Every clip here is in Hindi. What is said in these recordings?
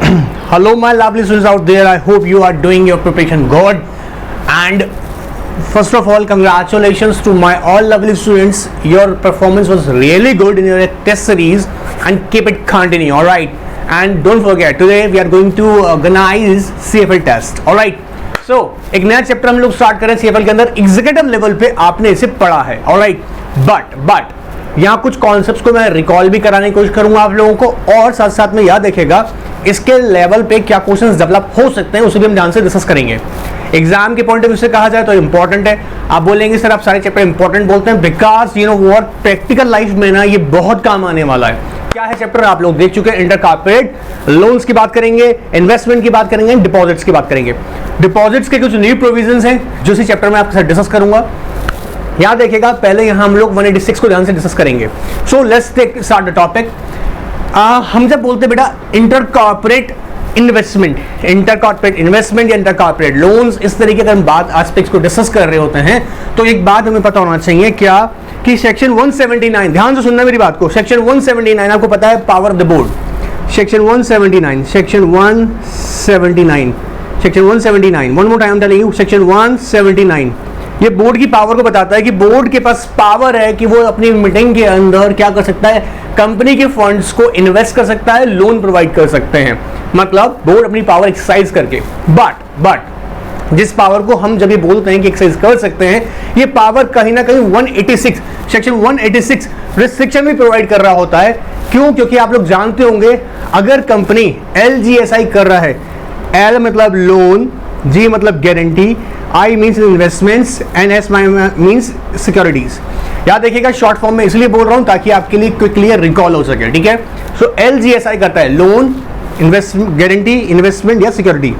Hello my lovely students out there, I hope you are doing your preparation good, and first of all congratulations to my all lovely students. Your performance was really good in your test series and keep it continue. All right, and don't forget today we are going to organize CFL test. All right, so एक नया चैप्टर हम लोग स्टार्ट करें CFL के अंदर. एग्जीक्यूटिव लेवल पे आपने इसे पढ़ा है. ऑल राइट, बट यहाँ कुछ कॉन्सेप्ट्स को मैं रिकॉल भी कराने की कोशिश करूंगा आप लोगों को, और साथ साथ में याद रखेगा इसके लेवल पे क्या क्वेश्चंस डेवलप हो सकते हैं उसे भी हम ध्यान से डिस्कस करेंगे. एग्जाम के पॉइंट ऑफ व्यू से कहा जाए तो इंपॉर्टेंट है. आप बोलेंगे सर आप सारे चैप्टर इंपॉर्टेंट बोलते हैं, because you know what, practical life में ना ये बहुत काम आने वाला है. क्या है चैप्टर आप लोग देख चुके हैं. इंटर कॉर्पोरेट लोन्स की बात करेंगे, इन्वेस्टमेंट की बात करेंगे, डिपॉजिट्स की बात करेंगे. डिपॉजिट्स के कुछ न्यू प्रोविजंस हैं जो इसी चैप्टर में आपके साथ डिस्कस करूंगा. याद रखिएगा पहले यहां हम लोग 186 को ध्यान से डिस्कस करेंगे. So let's take start the topic. हम जब बोलते हैं बेटा इंटर कॉर्पोरेट इन्वेस्टमेंट या इंटर कॉर्पोरेट लोन्स, इस तरीके का हम बात एस्पेक्ट्स को डिस्कस कर रहे होते हैं, तो एक बात हमें पता होना चाहिए क्या कि सेक्शन 179, ध्यान से सुनना मेरी बात को. सेक्शन 179 आपको पता है power of the board. Section 179 one more time telling you. Section 179 ये बोर्ड की पावर को बताता है कि बोर्ड के पास पावर है कि वो अपनी मीटिंग के अंदर क्या कर सकता है, कंपनी के फंड्स को इन्वेस्ट कर सकता है, लोन प्रोवाइड कर सकते हैं. मतलब बोर्ड अपनी पावर एक्सरसाइज करके. बट जिस पावर को हम जब ये बोलते हैं कि एक्सरसाइज कर सकते हैं, ये पावर कहीं ना कहीं 186 सेक्शन 186 रिस्ट्रिक्शन भी प्रोवाइड कर रहा होता है. क्यों? क्योंकि आप लोग जानते होंगे अगर कंपनी LGSI कर रहा है, L मतलब लोन, G मतलब guarantee, I means investments and S means securities. याद देखिएगा शॉर्ट फॉर्म में इसलिए बोल रहा हूं ताकि आपके लिए क्विकली रिकॉल हो सके. ठीक है, सो LGSI करता है लोन, गारंटी, इन्वेस्टमेंट या सिक्योरिटी.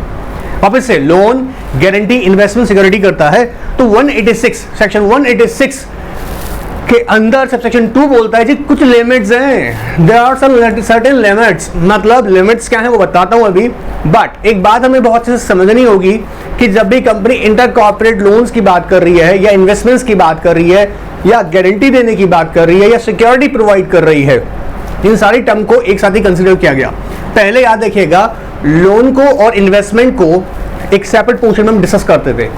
वापस से लोन, गारंटी, इन्वेस्टमेंट, सिक्योरिटी करता है. तो 186 सेक्शन 186 के अंदर सबसेक्शन 2 बोलता है जी कुछ लिमिट्स हैं. There are some certain limits. मतलब लिमिट्स क्या है वो बताता हूं अभी. बट एक बात हमें बहुत अच्छे से समझनी होगी कि जब भी कंपनी इंटर कॉर्पोरेट लोन्स की बात कर रही है या इन्वेस्टमेंट्स की बात कर रही है या गारंटी देने की बात कर रही है या सिक्योरिटी प्रोवाइड कर रही है, इन सारी टर्म को एक साथ ही कंसीडर किया गया. पहले याद रखिएगा लोन को और इन्वेस्टमेंट को एक सेपरेट पोर्शन में हम डिस्कस करते थे,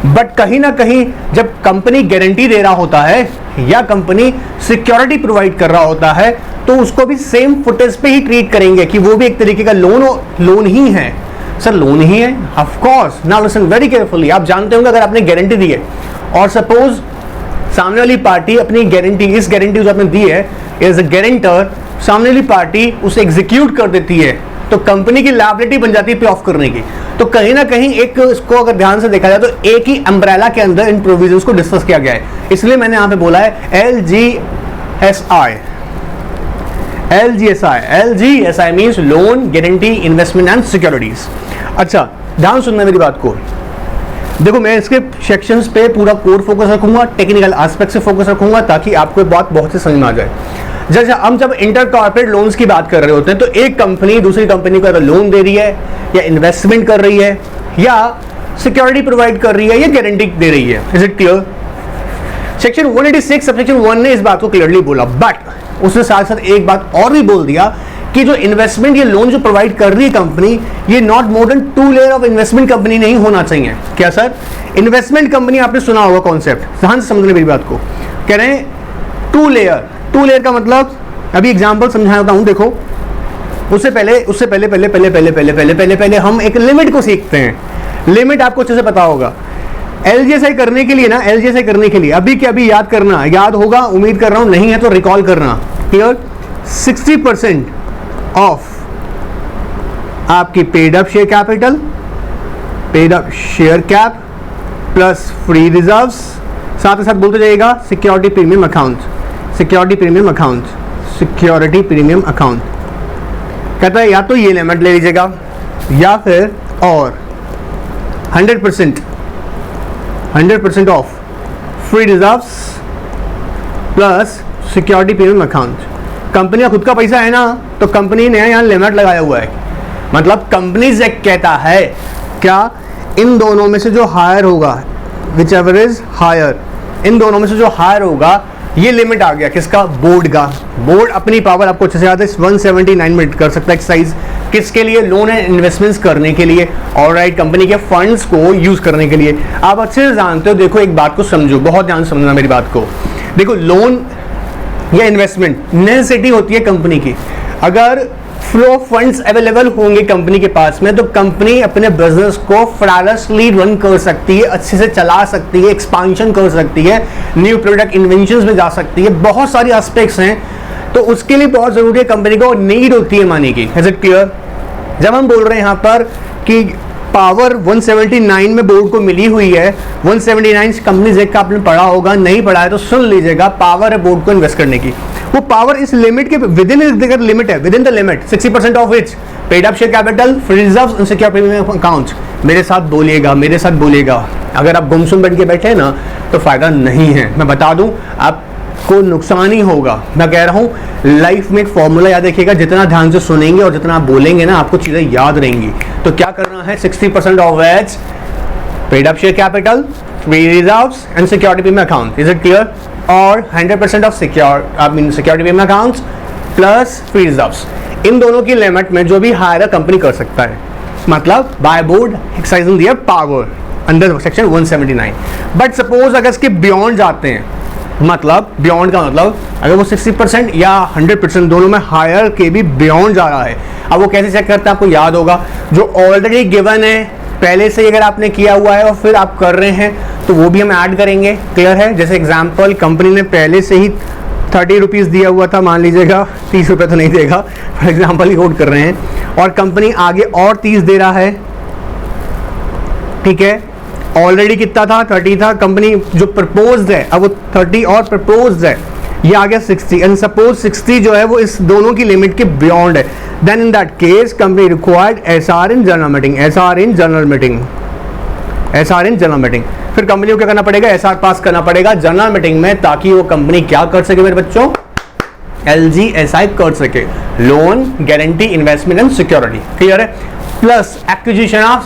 बट कहीं ना कहीं जब कंपनी गारंटी दे रहा होता है या कंपनी सिक्योरिटी प्रोवाइड कर रहा होता है तो उसको भी सेम फुटेज पे ही ट्रीट करेंगे कि वो भी एक तरीके का लोन ही है. सर लोन ही है, of course. Now listen very carefully. आप जानते होंगे अगर आपने गारंटी दी है और सपोज सामने वाली पार्टी अपनी गारंटी, इस गारंटी जो आपने दी है एज अ गारंटर, सामने वाली पार्टी उसे एग्जीक्यूट कर देती है तो कंपनी की लायबिलिटी बन जाती है पे ऑफ करने की. तो कहीं ना कहीं एक इसको अगर ध्यान से देखा जाए तो एक ही अम्ब्रेला के अंदर इन प्रोविजंस को डिस्कस किया गया है. इसलिए मैंने यहां पे बोला है LGSI means loan, guarantee, investment and securities. अच्छा ध्यान सुनना मेरी बात को. देखो मैं इसके सेक्शंस पे पूरा कोर फोकस रखूंगा, टेक्निकल एस्पेक्ट से फोकस रखूंगा ताकि आपको बात बहुत से समझ में आ जाए. जैसे हम जब इंटर कॉर्पोरेट लोन्स की बात कर रहे होते हैं तो एक कंपनी दूसरी कंपनी को अगर लोन दे रही है या इन्वेस्टमेंट कर रही है या सिक्योरिटी प्रोवाइड कर रही है या गारंटी दे रही है. Is it clear? Section 186 subsection 1 ने इस बात को क्लियरली बोला, बट उसने साथ साथ एक बात और भी बोल दिया कि जो इन्वेस्टमेंट ये लोन जो प्रोवाइड कर रही है कंपनी, ये not more than 2 layer of investment company नहीं होना चाहिए. क्या सर? इन्वेस्टमेंट कंपनी आपने सुना होगा कॉन्सेप्ट, ध्यान से समझने मेरी बात को. कह रहे हैं 2 लेयर का मतलब अभी एग्जांपल समझाता हूं. देखो उससे पहले हम एक लिमिट को सीखते हैं. लिमिट आपको अच्छे से पता होगा. LGSI करने के लिए ना, LGSI करने के लिए अभी क्या अभी याद करना, याद होगा उम्मीद कर रहा हूं, नहीं है तो रिकॉल करना. क्लियर? 60% ऑफ आपकी paid up share capital, paid up share cap plus free reserves, साथ ही साथ बोलते जाइएगा सिक्योरिटी प्रीमियम अकाउंट. कहता है या तो ये लिमिट ले लीजिएगा या फिर और 100% of free reserves plus security premium account. Company का खुद का पैसा है ना, तो कंपनी ने यहाँ लिमिट लगाया हुआ है. मतलब कंपनीज एक्ट कहता है क्या, इन दोनों में से जो हायर होगा, विच एवर इज हायर, इन दोनों में से जो हायर होगा ये लिमिट आ गया किसका? बोर्ड का. बोर्ड अपनी पावर आपको अच्छे से याद है 179 में कर सकता है एक्सरसाइज. किसके लिए? लोन एंड इन्वेस्टमेंट्स करने के लिए, ऑलराइट, कंपनी के फंड्स को यूज करने के लिए। आप अच्छे से जानते हो, देखो एक बात को समझो, बहुत ध्यान से समझना मेरी बात को। देखो लोन या इन्वेस्टमेंट नेसेसिटी होती है कंपनी की। अगर फ्लो ऑफ फंड्स अवेलेबल होंगे कंपनी के पास में, तो कंपनी अपने बिजनेस को फ्लॉलेसली रन कर सकती है, अच्छे से चला सकती है, एक्सपांशन कर सकती है, न्यू प्रोडक्ट इन्वेंशंस में जा सकती है, बहुत सारी एस्पेक्ट्स हैं। तो उसके लिए बहुत जरूरी है, कंपनी को नीड होती है मनी की। Is it clear? जब हम बोल रहे हैं यहाँ पर कि पावर 179 में बोर्ड को मिली हुई है, 179 कंपनीज एक्ट का आपने पढ़ा होगा, नहीं पढ़ा है तो सुन लीजिएगा, पावर है बोर्ड को इन्वेस्ट करने की। वो पावर इस लिमिट के विद इन लिमिट है, with in the limit 60% of which paid up share capital, free reserves and secure premium accounts. मेरे साथ बोलिएगा, मेरे साथ बोलिएगा। अगर आप गुमसुम बन के बैठे ना तो फायदा नहीं है, मैं बता दूं आपको नुकसान ही होगा। मैं कह रहा हूं लाइफ में एक फॉर्मूला याद रखिएगा, जितना ध्यान से सुनेंगे और जितना आप बोलेंगे ना आपको चीजें याद रहेंगी। तो क्या करना है? 60% of which paid up share capital, free reserves and security premium account. Is it clear? और 100% of security premium accounts plus free reserves. इन दोनों की लिमिट में जो भी हायर कंपनी कर सकता है, मतलब by board exercising their power under section 179। But suppose अगर इसके बियॉन्ड जाते हैं, मतलब बियॉन्ड का मतलब अगर वो 60% या 100% दोनों में हायर के भी बियॉन्ड जा रहा है, अब वो कैसे चेक करते हैं? आपको याद होगा, जो ऑलरेडी गिवन है पहले से अगर आपने किया हुआ है और फिर आप कर रहे हैं तो वो भी हम ऐड करेंगे। क्लियर है? जैसे एग्जांपल, कंपनी ने पहले से ही 30 रुपीज़ दिया हुआ था, मान लीजिएगा 30 रुपये तो नहीं देगा, फॉर एग्जांपल ही कोट कर रहे हैं, और कंपनी आगे और 30 दे रहा है। ठीक है, ऑलरेडी कितना था? 30 था। कंपनी जो प्रपोज्ड है, अब वो 30 और प्रपोज्ड है, ये आ गया 60, एंड सपोज 60 जो है वो इस दोनों की लिमिट के बियॉन्ड है, then in that case company required SR in general meeting. SR in general meeting, SR in general meeting. फिर कंपनी को क्या करना पड़ेगा? एसआर पास करना पड़ेगा जनरल मीटिंग में, ताकि वो कंपनी क्या कर सके मेरे बच्चों? LGSI कर सके, loan, guarantee, investment and security. Clear है? Plus acquisition of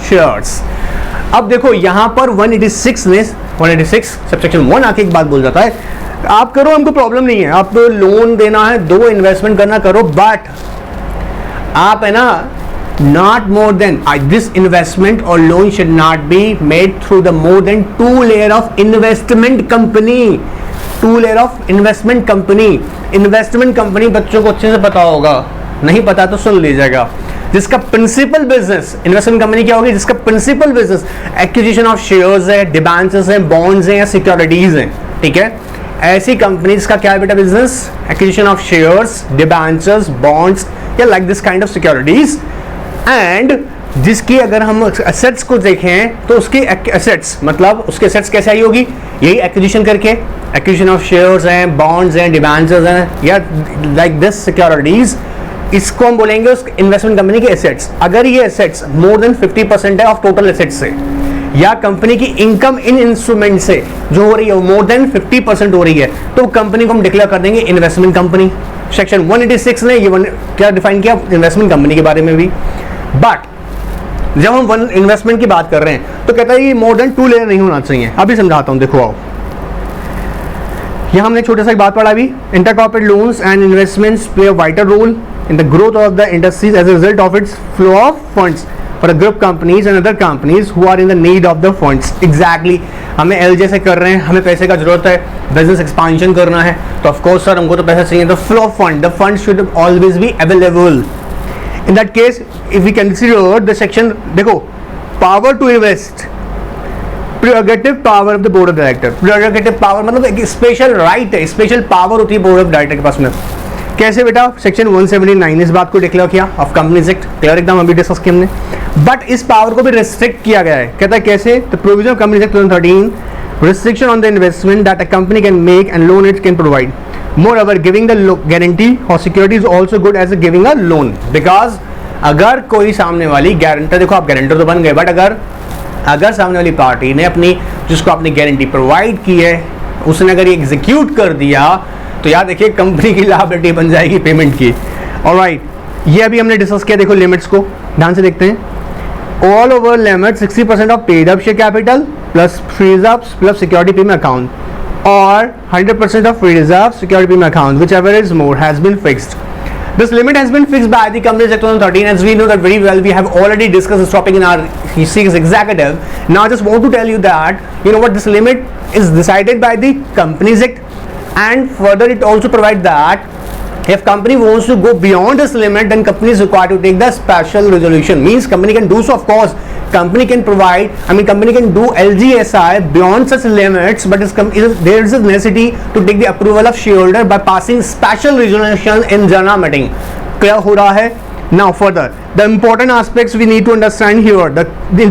shares. अब देखो यहां पर 186 सबसेक्शन 1 आके एक बात बोल जाता है, आप करो, हमको प्रॉब्लम नहीं है, आप लोन देना है, 2 इन्वेस्टमेंट करना करो, बट आप है ना not more than this investment or loan should not be made through the more than 2 layer of investment company, 2 layer of investment company। investment company बच्चों को अच्छे से पता होगा, नहीं पता तो सुन लीजिएगा। जिसका प्रिंसिपल बिजनेस, इन्वेस्टमेंट कंपनी क्या होगी? जिसका principal business acquisition of shares है, डिबेंचर्स हैं, बॉन्ड्स हैं या सिक्योरिटीज हैं। ठीक है, ऐसी कंपनीज का क्या है बेटा business? Acquisition of shares, debentures, bonds या like this kind of securities. And जिसकी अगर हम एसेट्स को देखें तो उसकी एसेट्स, मतलब उसके एसेट्स कैसे आई होगी? यही एक्विजिशन करके, एक्विजिशन ऑफ शेयर्स हैं, बॉन्ड्स हैं, डिबेंचर्स हैं या लाइक दिस सिक्योरिटीज, इसको हम बोलेंगे उस इन्वेस्टमेंट कंपनी के एसेट्स। अगर ये एसेट्स मोर देन 50% है ऑफ टोटल एसेट्स से, या कंपनी की इनकम इन इंस्ट्रूमेंट से जो हो रही है मोर देन 50% हो रही है, तो कंपनी को हम डिक्लेयर कर देंगे इन्वेस्टमेंट कंपनी। सेक्शन 186 ने ये क्या डिफाइन किया? इन्वेस्टमेंट कंपनी के बारे में भी। बट जब हम इन्वेस्टमेंट की बात कर रहे हैं तो कहता है ये मोर देन 2 लेयर नहीं होना चाहिए। अभी समझाता हूं, देखो आओ, यहां हमने छोटा सा एक बात पढ़ा भी, intercorporate loans and investments play a vital role in the growth of the industries as a result of its flow of funds for a group companies and other companies who are in the need of the funds. Exactly, हमें LJ से कर रहे हैं, हमें पैसे का जरूरत है, बिजनेस एक्सपांशन करना है, तो ऑफ कोर्स सर हमको तो पैसा चाहिए, the flow of fund, the fund should always be available. In that case, if we consider the section, देखो, power to invest, prerogative power of the board of director, prerogative power मतलब एक स्पेशल राइट है, स्पेशल पावर होती है बोर्ड ऑफ डायरेक्टर के पास में। कैसे बेटा? सेक्शन 179 इस बात को डिक्लेयर किया ऑफ कंपनीज एक्ट, क्लियर एकदम, अभी डिस्कस किया हमने। बट इस पावर को भी रिस्ट्रिक्ट किया गया है। कहता है कैसे? The provision of companies act 2013 restriction on the investment that a company can make and loan it can provide. Moreover, giving the guarantee or security is also good as giving a loan, because अगर कोई सामने वाली गारंटर, देखो आप गारंटर तो बन गए, बट अगर सामने वाली पार्टी ने अपनी, जिसको आपने गारंटी प्रोवाइड की है, उसने अगर ये एग्जीक्यूट कर दिया तो याद देखिए कंपनी की लायबिलिटी बन जाएगी पेमेंट की। ऑलराइट, ये अभी हमने डिस्कस किया। देखो लिमिट्स को ध्यान से देखते हैं। All over limit 60% of paid up share capital plus free reserves plus security premium account और 100% of free reserve security premium account, whichever is more has been fixed. This limit has been fixed by the Companies Act 2013, as we know that very well. We have already discussed this topic in our CX executive. Now I just want to tell you that this limit is decided by the Companies Act, and further it also provides that if company wants to go beyond this limit, then company is required to take the special resolution. Means company can do so, of course. Company can provide, company can do LGSI beyond such limits, but there is a necessity to take the approval of shareholder by passing special resolution in general meeting. Clear हो रहा है? Now further, the important aspects we need to understand here, the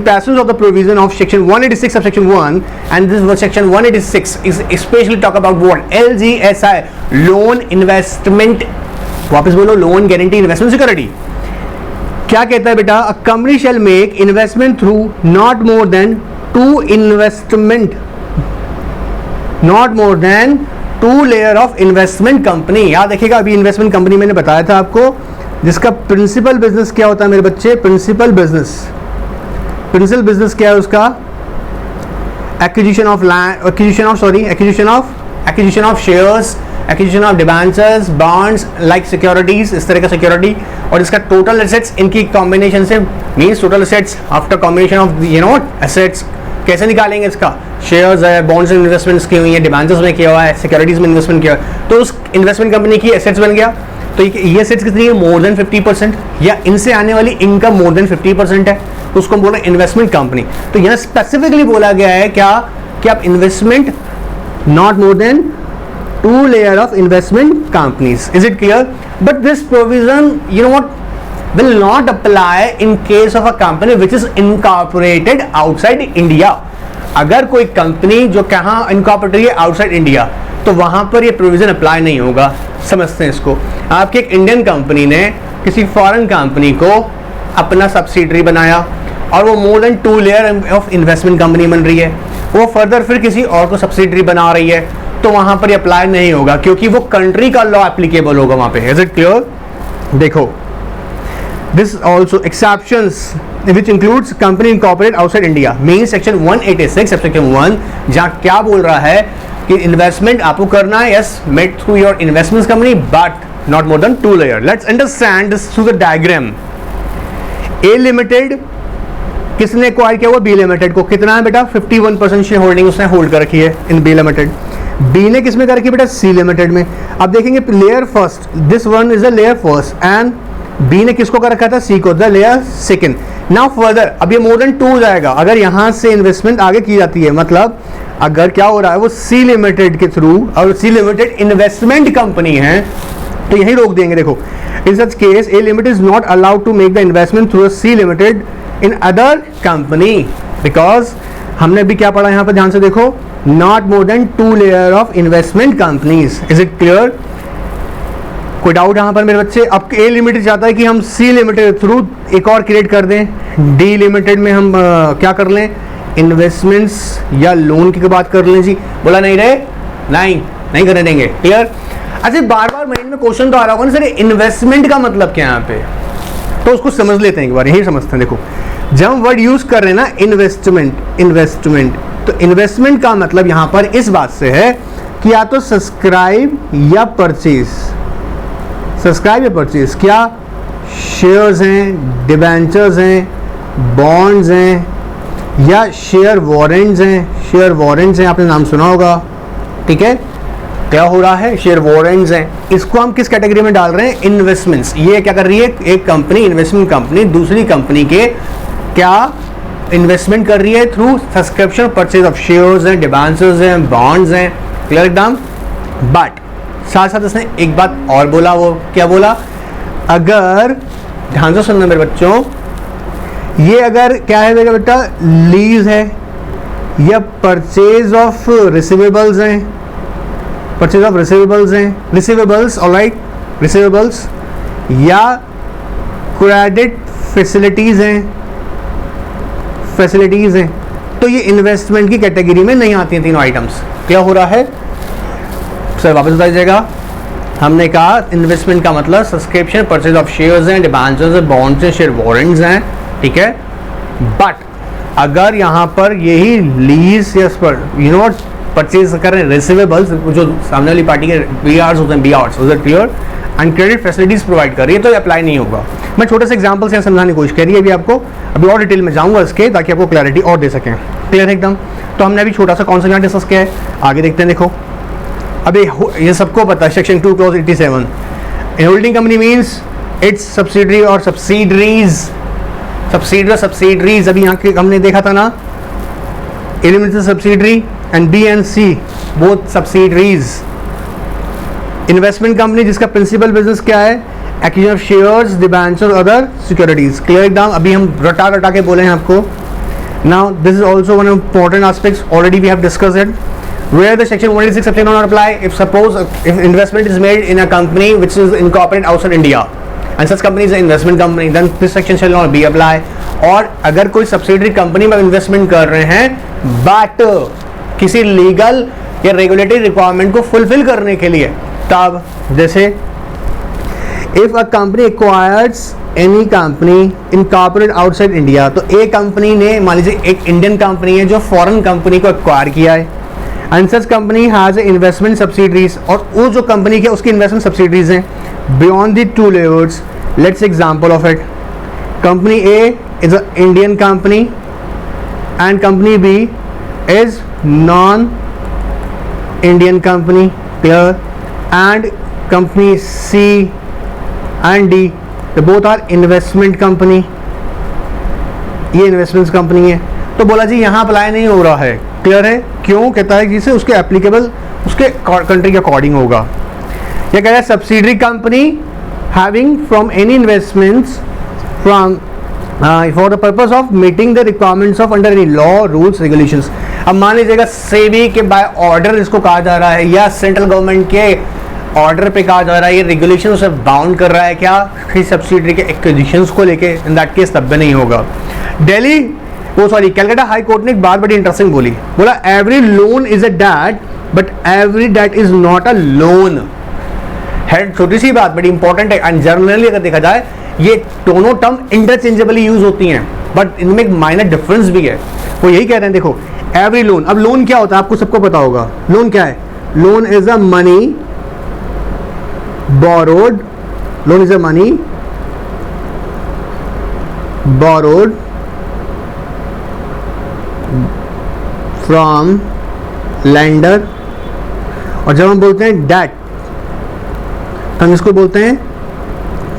passage of the provision of section 186 subsection 1, and this was section 186 is especially talk about what? LGSI, loan investment, वापस बोलो, loan guarantee investment security. क्या कहता है बेटा? A company shall make investment through not more than two layer of investment company. याद देखिएगा, अभी investment company मैंने बताया था आपको, जिसका प्रिंसिपल बिजनेस क्या होता है मेरे बच्चे? प्रिंसिपल बिजनेस क्या है उसका? Acquisition of shares, acquisition of debentures, bonds like securities, इस तरह का सिक्योरिटी, और इसका टोटल एसेट्स इनकी कॉम्बिनेशन से means total assets after combination of assets कैसे निकालेंगे? इसका शेयर्स है, बॉन्ड्स में इन्वेस्टमेंट्स की हुई है, डिबेंचर्स में किया हुआ है, सिक्योरिटीज में इन्वेस्टमेंट किया हुआ है, तो उस इन्वेस्टमेंट कंपनी की एसेट्स बन गया. तो ये एसेट्स कितनी है? मोर देन 50%, या इनसे आने वाली इनकम मोर देन 50% है, तो उसको हम बोल रहे हैं इन्वेस्टमेंट कंपनी. तो यहाँ स्पेसिफिकली बोला गया है क्या कि आप investment not more than 2 layer of investment companies. Is it clear? But this provision, will not apply in case of a company which is incorporated outside India. अगर कोई कंपनी जो कहाँ incorporated है outside India, तो वहाँ पर ये प्रोविजन अप्लाई नहीं होगा. समझते हैं इसको. आपकी एक इंडियन कंपनी ने किसी फॉरेन कंपनी को अपना सब्सिडरी बनाया और वो मोर than 2 layer of investment company बन रही है, वो फर्दर फिर किसी और को सब्सिडरी बना रही है, तो वहां पर अप्लाई नहीं होगा क्योंकि वो कंट्री का लॉ एप्लीकेबल होगा वहां पे. Is it clear? देखो, this also exceptions which includes company incorporated outside India means section 186 section 1, जहां क्या बोल रहा है कि इन्वेस्टमेंट आपको करना है, yes, made through your investment company but not more than 2 layer. Let's understand this through the diagram. A limited किसने एक्वायर किया हुआ? बी लिमिटेड को. कितना है बेटा? 51% शेयर होल्डिंग उसने होल्ड कर रखी है इन बी लिमिटेड. बी ने किसमें कर रखी है बेटा? सी लिमिटेड में. अब देखेंगे layer first, this one is a layer first, and B ने किसको कर रखा था? सी को. The layer second. Now further, अब ये मोर देन 2 हो जाएगा अगर यहां से इन्वेस्टमेंट आगे की जाती है. मतलब अगर क्या हो रहा है, वो सी लिमिटेड के थ्रू, और सी लिमिटेड इन्वेस्टमेंट कंपनी है, तो यही रोक देंगे. देखो, in such case A limited is not allowed to make the investment through C limited in other company, because हमने भी क्या पढ़ा यहां पर, ध्यान से देखो, not more than 2 layer of investment companies. Is it clear? कोई डाउट यहां पर मेरे बच्चे? अब ए लिमिटेड चाहता है कि हम सी लिमिटेड के थ्रू एक और क्रिएट कर दें, डी लिमिटेड में हम क्या कर लें? इन्वेस्टमेंट्स या लोन की बात कर लें. जी बोला नहीं रहे, नहीं करने देंगे. क्लियर? अच्छा, बार बार माइंड में क्वेश्चन तो आ रहा होगा ना, सर इन्वेस्टमेंट का मतलब क्या है यहाँ पे, तो उसको समझ लेते हैं एक बार. यही समझते हैं. देखो, जब हम वर्ड यूज कर रहे हैं ना इन्वेस्टमेंट, तो इन्वेस्टमेंट का मतलब यहां पर इस बात से है कि या तो सब्सक्राइब या परचेज. क्या शेयर्स हैं, डिबेंचर्स हैं, बॉन्ड्स हैं, या शेयर वारंट्स हैं. आपने नाम सुना होगा. ठीक है, क्या हो रहा है? शेयर वारंट्स हैं. इसको हम किस कैटेगरी में डाल रहे हैं? इन्वेस्टमेंट्स. ये क्या कर रही है? एक कंपनी, इन्वेस्टमेंट कंपनी, दूसरी कंपनी के क्या इन्वेस्टमेंट कर रही है? Through subscription, purchase of shares हैं, डिबेंचर्स हैं, बॉन्ड्स हैं. क्लियर एकदम? बट साथ साथ इसने एक बात और बोला. वो क्या बोला? अगर ध्यान से सुनना मेरे बच्चों, ये अगर क्या है मेरा बेटा? लीज है, या परचेज ऑफ रिसीवेबल्स हैं, रिसीवेबल्स, ऑलराइट, रिसीवेबल्स, या क्रेडिट फैसिलिटीज हैं, तो ये इन्वेस्टमेंट की कैटेगरी में नहीं आती हैं तीनों आइटम्स. क्या हो रहा है सर? वापस बता दीजिएगा. हमने कहा इन्वेस्टमेंट का मतलब सब्सक्रिप्शन, परचेज ऑफ शेयर्स हैं, डिबेंचर्स हैं, बॉन्ड्स हैं, शेयर वारंट्स हैं. ठीक है, बट अगर यहाँ पर यही लीज या परचेज कर रहे हैं रिसीवेबल्स, जो सामने वाली पार्टी के बीआर्स होते हैं, बीआर्स, is it clear? And credit facilities provide कर रही है, तो ये अप्लाई नहीं होगा। मैं छोटे से एग्जांपल से समझाने की कोशिश करी है अभी आपको, अभी और डिटेल में जाऊंगा इसके, ताकि आपको क्लैरिटी और दे सकें। क्लियर है एकदम? तो हमने अभी छोटा सा कॉन्सेप्ट यहाँ डिस्कस किया है, आगे देखते हैं। देखो अभी ये सबको पता है, section 2 clause 87, in holding company means its subsidiary और सब्सिडरीज, सब्सिडरी और सब्सिडरीज। अभी यहाँ के हमने देखा था ना, elements subsidiary and B and C both subsidiaries. Investment company जिसका प्रिंसिपल बिजनेस क्या है, acquisition of shares, debenture, other securities. Clear एकदम? अभी हम रटा के बोले हैं आपको। Now this is also one of important aspects, already we have discussed it, where the section 186 section will not apply if suppose if investment is made in a company which is incorporated outside India and such company is an investment company, then this section shall not be apply। और अगर कोई सब्सिडरी कंपनी में इन्वेस्टमेंट कर रहे हैं बट किसी लीगल या रेगुलेटरी रिक्वायरमेंट को फुलफिल करने के लिए, तब जैसे if a company acquires any company incorporate outside India, तो एक कंपनी ने, मान लीजिए एक इंडियन कंपनी है जो फॉरेन कंपनी को एक्वायर किया है, and such company has investment subsidiaries, और वो जो कंपनी के उसकी इन्वेस्टमेंट सब्सिडरीज हैं beyond the 2 levels. Let's example of it, company A is a Indian company and company B is non Indian company, clear? And company C and D both are investment company, ये इन्वेस्टमेंट कंपनी है। तो बोला जी यहाँ अप्लाई नहीं हो रहा है। क्लियर है? क्यों? कहता है कि उसके एप्लीकेबल उसके कंट्री के अकॉर्डिंग होगा। ये कह रहा है subsidiary company having from any investments from for the purpose of meeting the requirements of under any law, rules, regulations. अब मान लीजिएगा सेबी के बाय ऑर्डर इसको कहा जा रहा है, या सेंट्रल गवर्नमेंट के ऑर्डर पे कहा जा रहा है, ये रेगुलेशन उसे बाउंड कर रहा है क्या, सब्सिडरी के एक्विजिशंस को लेके, इन दैट केस तब भी नहीं होगा। दिल्ली कैलकाटा हाई कोर्ट ने एक बात बड़ी इंटरेस्टिंग बोली, बोला every loan is a debt but every debt is not a loan. है छोटी सी बात, बड़ी इंपॉर्टेंट है, एंड जनरली अगर देखा जाए ये दोनों टर्म इंटरचेंजेबली यूज होती हैं, बट इनमें एक माइनर डिफरेंस भी है। वो यही कह रहे हैं, देखो एवरी लोन, अब लोन क्या होता है आपको सबको पता होगा। लोन क्या है? Loan is a money borrowed, loan is a money borrowed from lender, और जब हम बोलते हैं डेट, तो हम इसको बोलते हैं,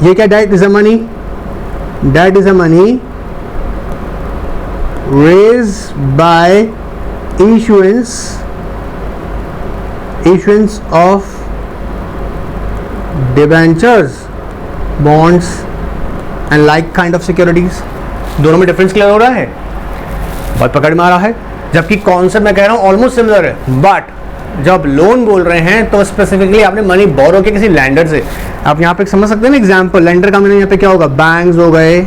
ये क्या, debt is a money, debt is a money raised by issuance of debentures, bonds and like kind of securities। दोनों में डिफरेंस क्लियर हो रहा है? बात पकड़ में आ रहा है? जबकि कॉन्सेप्ट मैं कह रहा हूँ ऑलमोस्ट सिमिलर है, बट जब लोन बोल रहे हैं तो स्पेसिफिकली आपने मनी बोरो के किसी लैंडर से। आप यहाँ पे समझ सकते हैं ना एग्जाम्पल, लैंडर का मैंने यहाँ पे क्या होगा, बैंक्स हो गए,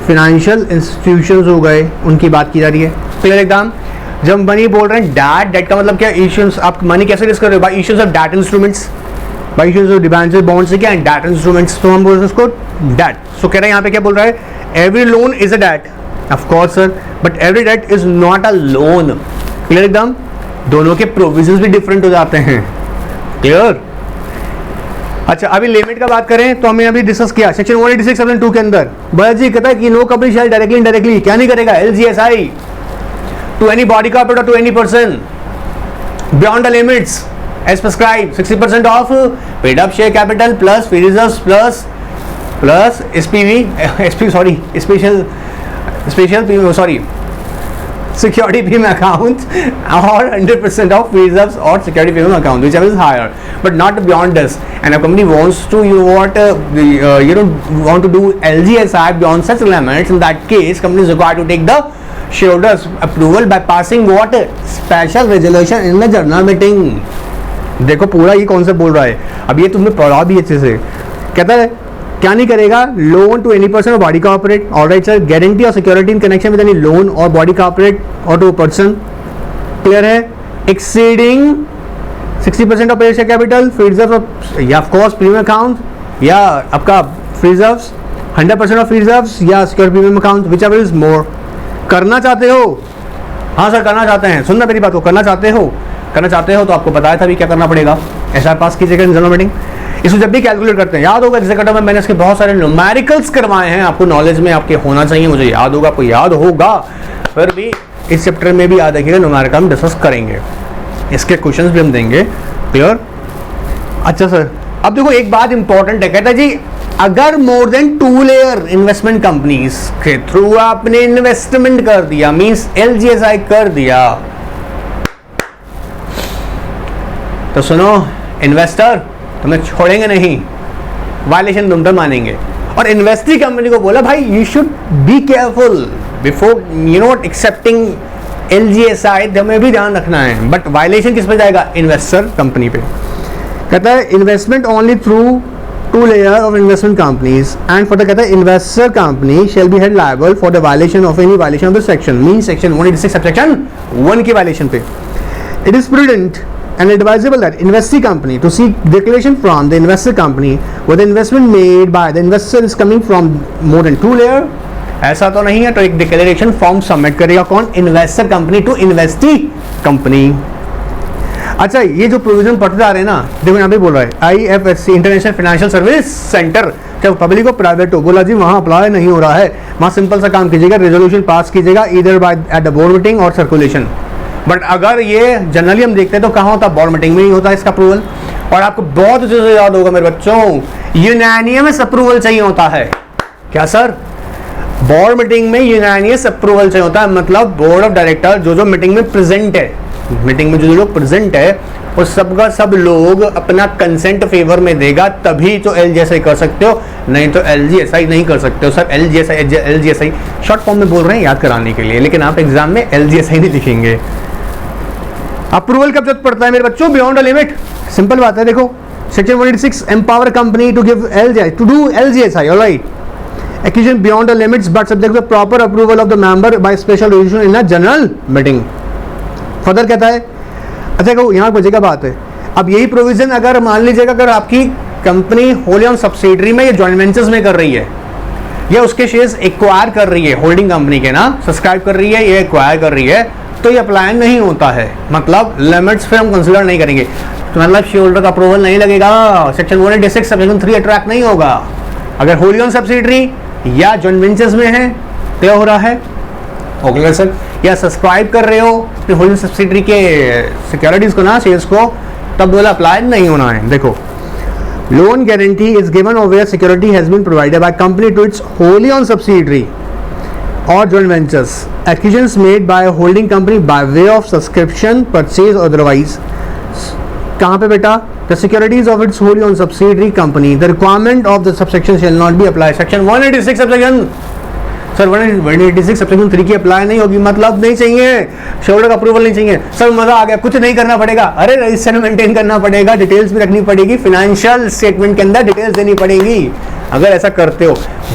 फिनेंशियल इंस्टीट्यूशंस हो गए, उनकी बात की जा रही है। क्लियर एकदम? जब मनी बोल रहे हैं डेट, डेट का मतलब क्या, इश्यूएंस। आप मनी कैसे रिस्क कर रहे हो? By issuance of debt instruments, by issuance of debenture, bonds से क्या है, डेट इंस्ट्रूमेंट्स, तो हम बोल रहे हैं उसको डेट। सो कह रहे हैं यहाँ पे क्या बोल रहा है, every loan is a debt, of course sir, but every debt is not a loan. Clear एकदम? दोनों के प्रोविजंस भी डिफरेंट हो जाते हैं। क्लियर? अच्छा, अभी लिमिट का बात करें तो हमने अभी डिस्कस किया सेक्शन 186 सेक्शन 2 के अंदर, बस जी कहता है कि no company shall directly indirectly क्या नहीं करेगा, LGSI to any body corporate और to any person beyond the limits as prescribed 60% of paid up share capital plus free reserves plus SPV special security premium account or 100% of free reserves or security premium account, whichever is higher, but not beyond this. And a company wants to you don't want to do LGSI beyond such limits, in that case company is required to take the shareholders approval by passing what special resolution in the general meeting। देखो पूरा ये कॉन्सेप्ट बोल रहा है, अब ये तुमने पढ़ा भी अच्छे से। कहता है क्या नहीं करेगा, लोन टू एनी पर्सन और body corporate, alright sir, guarantee और security in connection with any loan और बॉडी कॉर्पोरेट और टू पर्सन। क्लियर है? Exceeding 60% of pair share capital, free reserve या ऑफ कोर्स प्रीमियम अकाउंट, या आपका free reserves 100% of free reserves या security premium account, whichever is more. करना चाहते हो? हाँ सर करना चाहते हैं। सुनना मेरी बात को, करना चाहते हो तो आपको बताया था भी क्या करना पड़ेगा, एसआर पास कीजिएगा जनरल मीटिंग। इसको जब भी कैलकुलेट करते हैं, याद होगा जैसे कटा मैंने इसके बहुत सारे न्यूमेरिकल्स करवाए हैं, आपको नॉलेज में आपके होना चाहिए, मुझे याद होगा, आपको याद होगा, फिर भी इस चैप्टर में भी याद रखिएगा, न्यूमेरिकल हम डिस्कस करेंगे, इसके क्वेश्चंस भी हम देंगे। क्लियर? अच्छा सर, अब देखो एक बात इंपॉर्टेंट है, कहता है जी अगर मोर देन 2 लेयर इन्वेस्टमेंट कंपनीज के थ्रू आपने इन्वेस्टमेंट कर दिया, मींस LGSI कर दिया, तो सुनो इन्वेस्टर, तुम्हें छोड़ेंगे नहीं, वायलेशन तुम तो मानेंगे। और इन्वेस्टिंग कंपनी को बोला भाई you should be careful before you not accepting LGSI, हमें भी ध्यान रखना है, बट वायलेशन किस पे जाएगा? इन्वेस्टर कंपनी पे। कहता है investment only through 2 layer of investment companies and for the, कहता है investor company shall be held liable for the violation of any violation of the section, mean section 186 subsection 1 की वायलेशन पे। It is prudent and advisable that investee company to seek declaration from the investor company where the investment made by the investor is coming from more than 2 layer। ऐसा तो नहीं है, तो एक डिक्लेरेशन फॉर्म सबमिट करेगा कौन? Investor company to investee company. अच्छा, ये जो प्रोविजन पढ़ते जा रहे हैं ना, देखो यहाँ पे बोल रहा है IFSC international financial service centre, चाहे पब्लिक हो प्राइवेट हो, बोला जी वहाँ अप्लाई नहीं हो रहा है, वहाँ सिंपल सा काम कीजिएगा, रेजोल्यूशन पास कीजिएगा either by at the board meeting और सर्कुलेशन। बट अगर ये जनरली हम देखते हैं तो कहाँ होता है? बोर्ड मीटिंग में ही होता है इसका अप्रूवल। और आपको बहुत अच्छे से याद होगा मेरे बच्चों, यूनानिमस अप्रूवल चाहिए होता है। क्या सर? बोर्ड मीटिंग में यूनानिमस अप्रूवल चाहिए होता है, मतलब बोर्ड ऑफ डायरेक्टर जो मीटिंग में प्रेजेंट है, मीटिंग में जो लोग प्रेजेंट है वो सबका सब लोग अपना कंसेंट फेवर में देगा, तभी तो LGSI कर सकते हो, नहीं तो LGSI नहीं कर सकते हो। सब LGSI शॉर्ट फॉर्म में बोल रहे हैं याद कराने के लिए, लेकिन आप एग्जाम में LGSI नहीं लिखेंगे। अप्रूवल कब जरूरत पड़ता है मेरे बच्चों? Beyond a limit. सिंपल बात है, देखो section 186 empower company to give to do LGSI, alright, acquisition beyond the limits but subject to the proper approval of the member by special resolution in a general meeting. Further कहता है, अच्छा कहो यहाँ बजेगा बात है, अब यही प्रोविजन अगर मान लीजिएगा अगर आपकी कंपनी होली ऑन सब्सिडरी में या जॉइंट वेंचर्स में कर रही है, या उसके शेयर्स एक्वायर कर रही है, होल्डिंग कंपनी के ना सब्सक्राइब कर रही है, ये एक्वायर कर रही है, तो ये अप्लाई नहीं होता है, मतलब लिमिट्स फिर हम कंसिडर नहीं करेंगे, तो मतलब शेयर होल्डर का अप्रूवल नहीं लगेगा, सेक्शन 186 सेक्शन 3 अट्रैक्ट नहीं होगा। अगर होली ऑन सब्सिडरी या जॉइंट वेंचर्स में है तय हो रहा है, ओके सर, या सब्सक्राइब कर रहे हो तो होल्डिंग सब्सिडरी के सिक्योरिटीज को ना, शेयर्स को, तब बोला अप्लाई नहीं होना है। देखो लोन गारंटी इज गिवन और where security has been provided by company to its wholly owned subsidiary और joint ventures, acquisitions made by holding company by way of subscription, purchase और अदरवाइज। कहाँ पे बेटा? The securities of its wholly owned subsidiary company, the requirement of the subsection shall not be apply. Section 186 subsection sir 186 section 3 की अप्लाई नहीं होगी, मतलब नहीं चाहिए, शेयरहोल्डर का अप्रूवल नहीं चाहिए। सर मजा आ गया, कुछ नहीं करना पड़ेगा, अरे रजिस्टर मेंटेन करना पड़ेगा, डिटेल्स भी रखनी पड़ेगी, फाइनेंशियल स्टेटमेंट के अंदर डिटेल्स देनी पड़ेगी अगर ऐसा करते हो,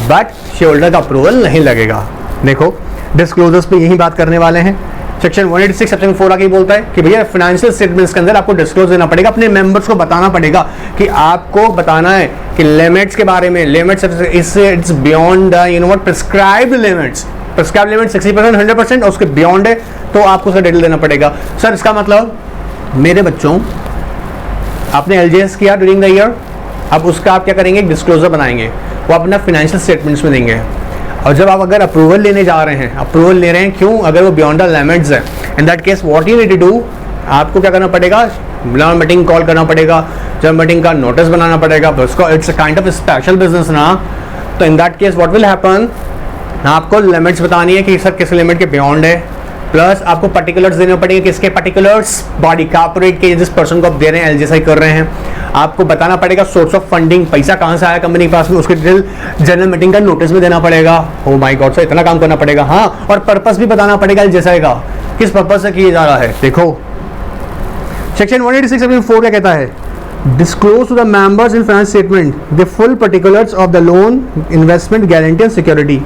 बट शेयरहोल्डर का अप्रूवल नहीं लगेगा। देखो डिस्क्लोजर्स पे यही बात करने वाले हैं। सेक्शन 186 सेक्शन 4 आगे बोलता है कि भैया फाइनेंशियल स्टेटमेंट्स के अंदर आपको डिस्क्लोज देना पड़ेगा, अपने मेंबर्स को बताना पड़ेगा कि आपको बताना है कि लिमिट्स के बारे में, limits it's beyond you know what prescribed limits, prescribed limit 60% 100% और उसके बियॉन्ड है तो आपको उसका डिटेल देना पड़ेगा। सर इसका मतलब मेरे बच्चों आपने LGS किया ड्यूरिंग द ईयर, अब उसका आप क्या करेंगे? डिस्क्लोजर बनाएंगे, वो अपना फाइनेंशियल स्टेटमेंट्स में देंगे। और जब आप अगर अप्रूवल लेने जा रहे हैं, अप्रूवल ले रहे हैं क्यों? अगर वो बियॉन्ड द लिमिट्स है, in that case what you need to do, आपको क्या करना पड़ेगा? मीटिंग कॉल करना पड़ेगा, जब मीटिंग का नोटिस बनाना पड़ेगा, उसको it's a kind of special business ना, तो इन that case what will happen, आपको लिमिट्स बतानी है कि सर किस लिमिट के बियॉन्ड है, प्लस आपको पर्टिकुलर्स देने पड़ेंगे, किसके पर्टिकुलर्स? बॉडी कॉर्पोरेट के, जिस पर्सन को आप दे रहे हैं, LGSI कर रहे हैं, आपको बताना पड़ेगा सोर्स ऑफ फंडिंग, पैसा कहाँ से आया कंपनी के पास में, उसके डिटेल जनरल मीटिंग का नोटिस में देना पड़ेगा। ओ माय गॉड सर इतना काम करना पड़ेगा। हाँ, और पर्पस भी बताना पड़ेगा LGSI का, किस पर्पस से किया जा रहा है। देखो सेक्शन 186 सेक्शन 4 क्या कहता है? Disclose to the members in finance statement the full particulars of the loan, investment, guarantee and security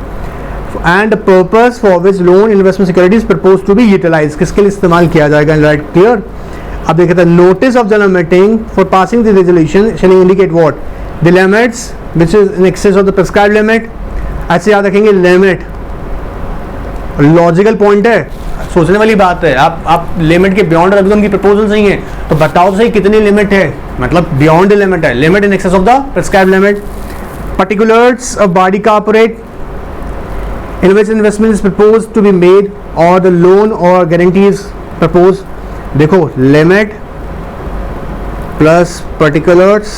and purpose for which loan investment securities propose to be utilise, किसके लिए इस्तेमाल किया जाएगा, राइट क्लियर। अब देखते हैं notice of general meeting for passing the resolution shall indicate what? The limits which is in excess of the prescribed limit. ऐसे याद रखेंगे लिमिट, लॉजिकल पॉइंट है, सोचने वाली बात है। आप लिमिट के बियॉन्ड, अभी तो उनकी प्रपोजल सही है, तो बताओ तो सही कितनी लिमिट है, मतलब बियॉन्ड लिमिट है, limit in excess of the prescribed limit. Particulars of body corporate in which investment is proposed to be made or the loan or guarantee is proposed। देखो limit plus particulars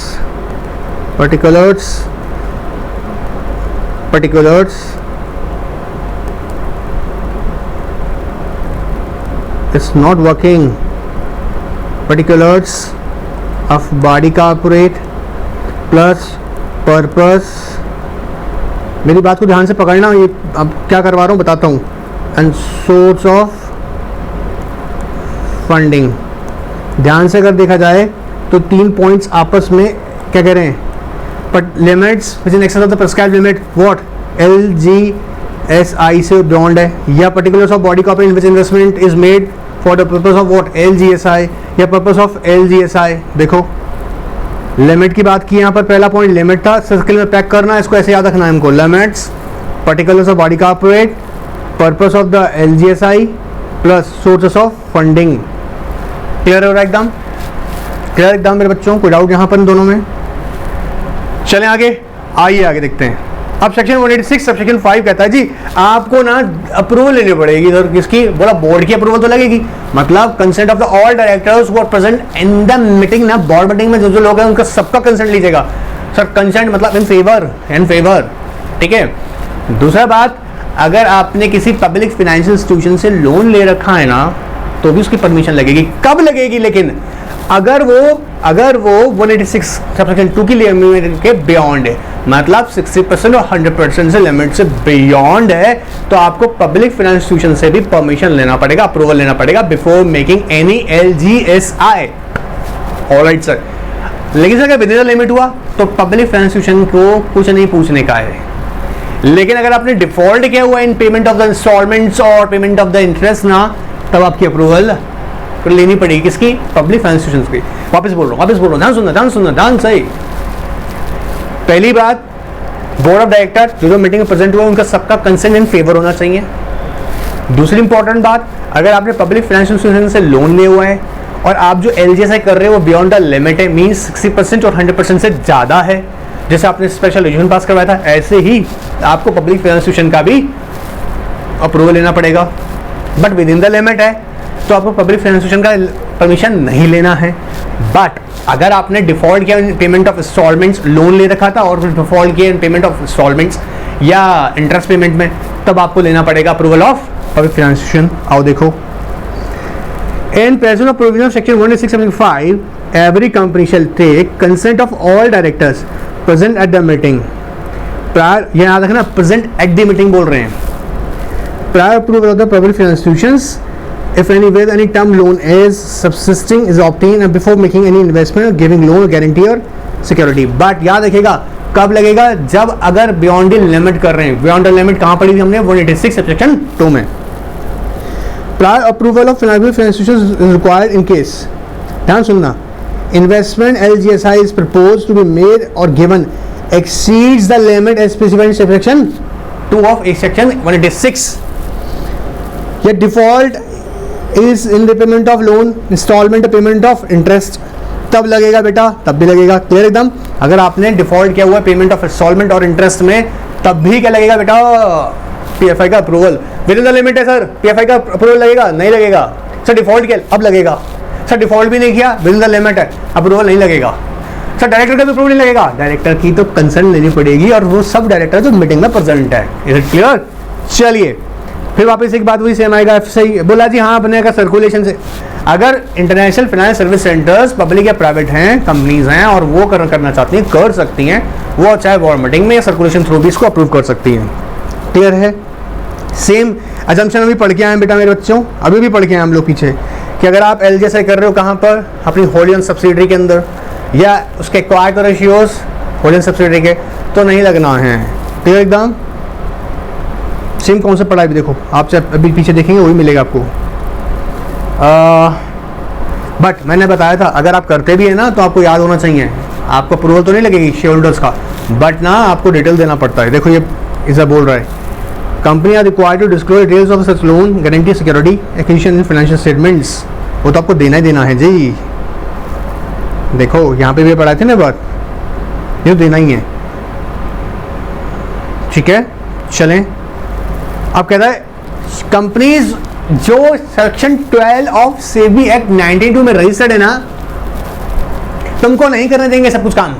it's not working। particulars of body corporate plus purpose, मेरी बात को ध्यान से पकड़ना, ये अब क्या करवा रहा हूँ बताता हूँ। एंड सोर्स ऑफ फंडिंग, ध्यान से अगर देखा जाए तो 3 पॉइंट्स आपस में क्या कह रहे हैं, but limits which in excess of the prescribed limit what LGSI से बियॉन्ड है, या particulars of body corporate in which investment is made for the purpose of what LGSI, या पर्पस ऑफ LGSI। देखो लिमिट की बात की, यहाँ पर पहला पॉइंट लिमिट था, सर्कल में पैक करना, इसको ऐसे याद रखना है हमको। Limits, particulars of body corporate, purpose of the LGSI plus sources of funding. Clear हो रहा है एकदम? क्लियर एकदम मेरे बच्चों? कोई डाउट यहाँ पर इन दोनों में? चलें आगे, आइए आगे देखते हैं। अब सेक्शन 186 सब सेक्शन 5 कहता है जी आपको ना अप्रूवल लेनी पड़ेगी, इधर किसकी, बोला बोर्ड की अप्रूवल तो लगेगी, मतलब consent of the all directors who are present in the meeting ना, बोर्ड मीटिंग में जो जो लोग हैं उनका सबका कंसेंट लीजिएगा। सर कंसेंट मतलब इन फेवर, ठीक है। दूसरा बात, अगर आपने किसी पब्लिक फाइनेंशियल इंस्टीट्यूशन से लोन ले रखा है ना तो भी उसकी परमिशन लगेगी। कब लगेगी लेकिन, अगर वो 186 सेक्शन 2 की लिमिट के बियॉन्ड है, मतलब 60% और 100% से लिमिट से बियॉन्ड है, तो आपको पब्लिक फाइनेंस इंस्टीट्यूशन से भी परमिशन लेना पड़ेगा, अप्रूवल लेना पड़ेगा before making any LGSI। Alright sir, लेकिन सर अगर विद इन द लिमिट हुआ तो पब्लिक फाइनेंस इंस्टीट्यूशन को कुछ नहीं पूछने का है। लेकिन अगर आपने डिफॉल्ट किया हुआ in payment of the instalments और पेमेंट ऑफ द इंटरेस्ट ना, तब आपकी अप्रूवल लेनी पड़ेगी, किसकी, पब्लिक फाइनेंस इंस्टीट्यूशंस की। वापस बोल रहा हूँ, ध्यान सही। पहली बात, बोर्ड ऑफ डायरेक्टर जो मीटिंग में प्रेजेंट हुआ उनका सबका कंसेंट इन फेवर होना चाहिए। दूसरी इंपॉर्टेंट बात, अगर आपने पब्लिक फाइनेंशियल इंस्टीट्यूशन से लोन लिया हुआ है और आप जो LGSI कर रहे हो वो बियॉन्ड द लिमिट है, मीन्स 60% और 100% से ज़्यादा है, जैसे आपने स्पेशल रेजोल्यूशन पास करवाया था, ऐसे ही आपको पब्लिक फाइनेंस इंस्टीट्यूशन का भी अप्रूवल लेना पड़ेगा। But with in the limit है तो आपको पब्लिक फाइनेंस इंस्टीट्यूशन का परमिशन नहीं लेना है। बट अगर आपने डिफॉल्ट किया पेमेंट ऑफ इंस्टॉलमेंट्स, लोन ले रखा था और फिर डिफॉल्ट किया पेमेंट ऑफ इंस्टॉलमेंट्स या इंटरेस्ट पेमेंट में, तब आपको लेना पड़ेगा approval of public finance institution. आओ देखो, in presence of provision of section 186/5 every company shall take consent of all directors present at the meeting. Prior, ये याद रखना, प्रेजेंट एट द मीटिंग बोल रहे हैं। Prior approval of the public finance institutions if any term loan is subsisting is obtained and before making any investment or giving loan or guarantee or security। But याद रखिएगा कब लगेगा, जब अगर बियॉन्ड द लिमिट कर रहे हैं। बियॉन्ड द लिमिट कहाँ पड़ी थी हमने, 186 सेक्शन 2 में। Prior approval of financial institutions is required in case, ध्यान सुनना, investment LGSI is proposed to be made or given exceeds the limit as specified in section 2 of section 186, या default is in repayment of loan, instalment payment of interest, तब लगेगा बेटा, तब भी लगेगा। क्लियर एकदम? अगर आपने डिफॉल्ट किया हुआ पेमेंट ऑफ इंस्टॉलमेंट और इंटरेस्ट में, तब भी क्या लगेगा बेटा, PFI का approval. With in the limit है सर, PFI का अप्रूवल लगेगा, नहीं लगेगा। सर डिफॉल्ट किया, अब लगेगा। सर डिफॉल्ट भी नहीं किया, विद इन द लिमिट है, अप्रूवल नहीं लगेगा। सर डायरेक्टर का भी अप्रूवल नहीं लगेगा, डायरेक्टर की तो कंसर्न लेनी पड़ेगी, और वो सब डायरेक्टर जो मीटिंग में प्रेजेंट है। Is it clear? चलिए फिर वापस एक बात वही सेम आएगा। सही बोला जी, हाँ बनेगा सर्कुलेशन से। अगर international finance service centres public या प्राइवेट हैं, कंपनीज हैं, और वो करना चाहती हैं, कर सकती हैं, वो चाहे बोर्ड मीटिंग में या सर्कुलेशन थ्रू भी इसको अप्रूव कर सकती हैं। क्लियर है? सेम अजम्पशन अभी पढ़ के आए बेटा मेरे बच्चों, अभी भी पढ़ के आए हम लोग पीछे, कि अगर आप LGSI कर रहे हो कहाँ पर, अपनी होल्ड ओन सब्सिडरी के अंदर, या उसके acquired ratios hold own subsidiary के, तो नहीं लगना है। क्लियर एकदम? सेम कॉन्सेप्ट पढ़ा है, भी देखो आप अभी पीछे देखेंगे वही मिलेगा आपको। बट मैंने बताया था अगर आप करते भी है ना तो आपको याद होना चाहिए, आपको अप्रूवल तो नहीं लगेगी शेयर होल्डर्स का, बट ना आपको डिटेल देना पड़ता है। देखो ये इसे बोल रहा है company are required to disclose details of such loan guarantee security acquisition in financial statements. वो तो आपको देना ही देना है जी। देखो यहाँ पे भी पढ़ाए थे ना बात, ये तो देना ही है। ठीक है, चलें। अब कहता है कंपनीज जो सेक्शन 12 ऑफ सेबी एक्ट 92 में रजिस्टर्ड है ना, तुमको नहीं करने देंगे सब कुछ काम।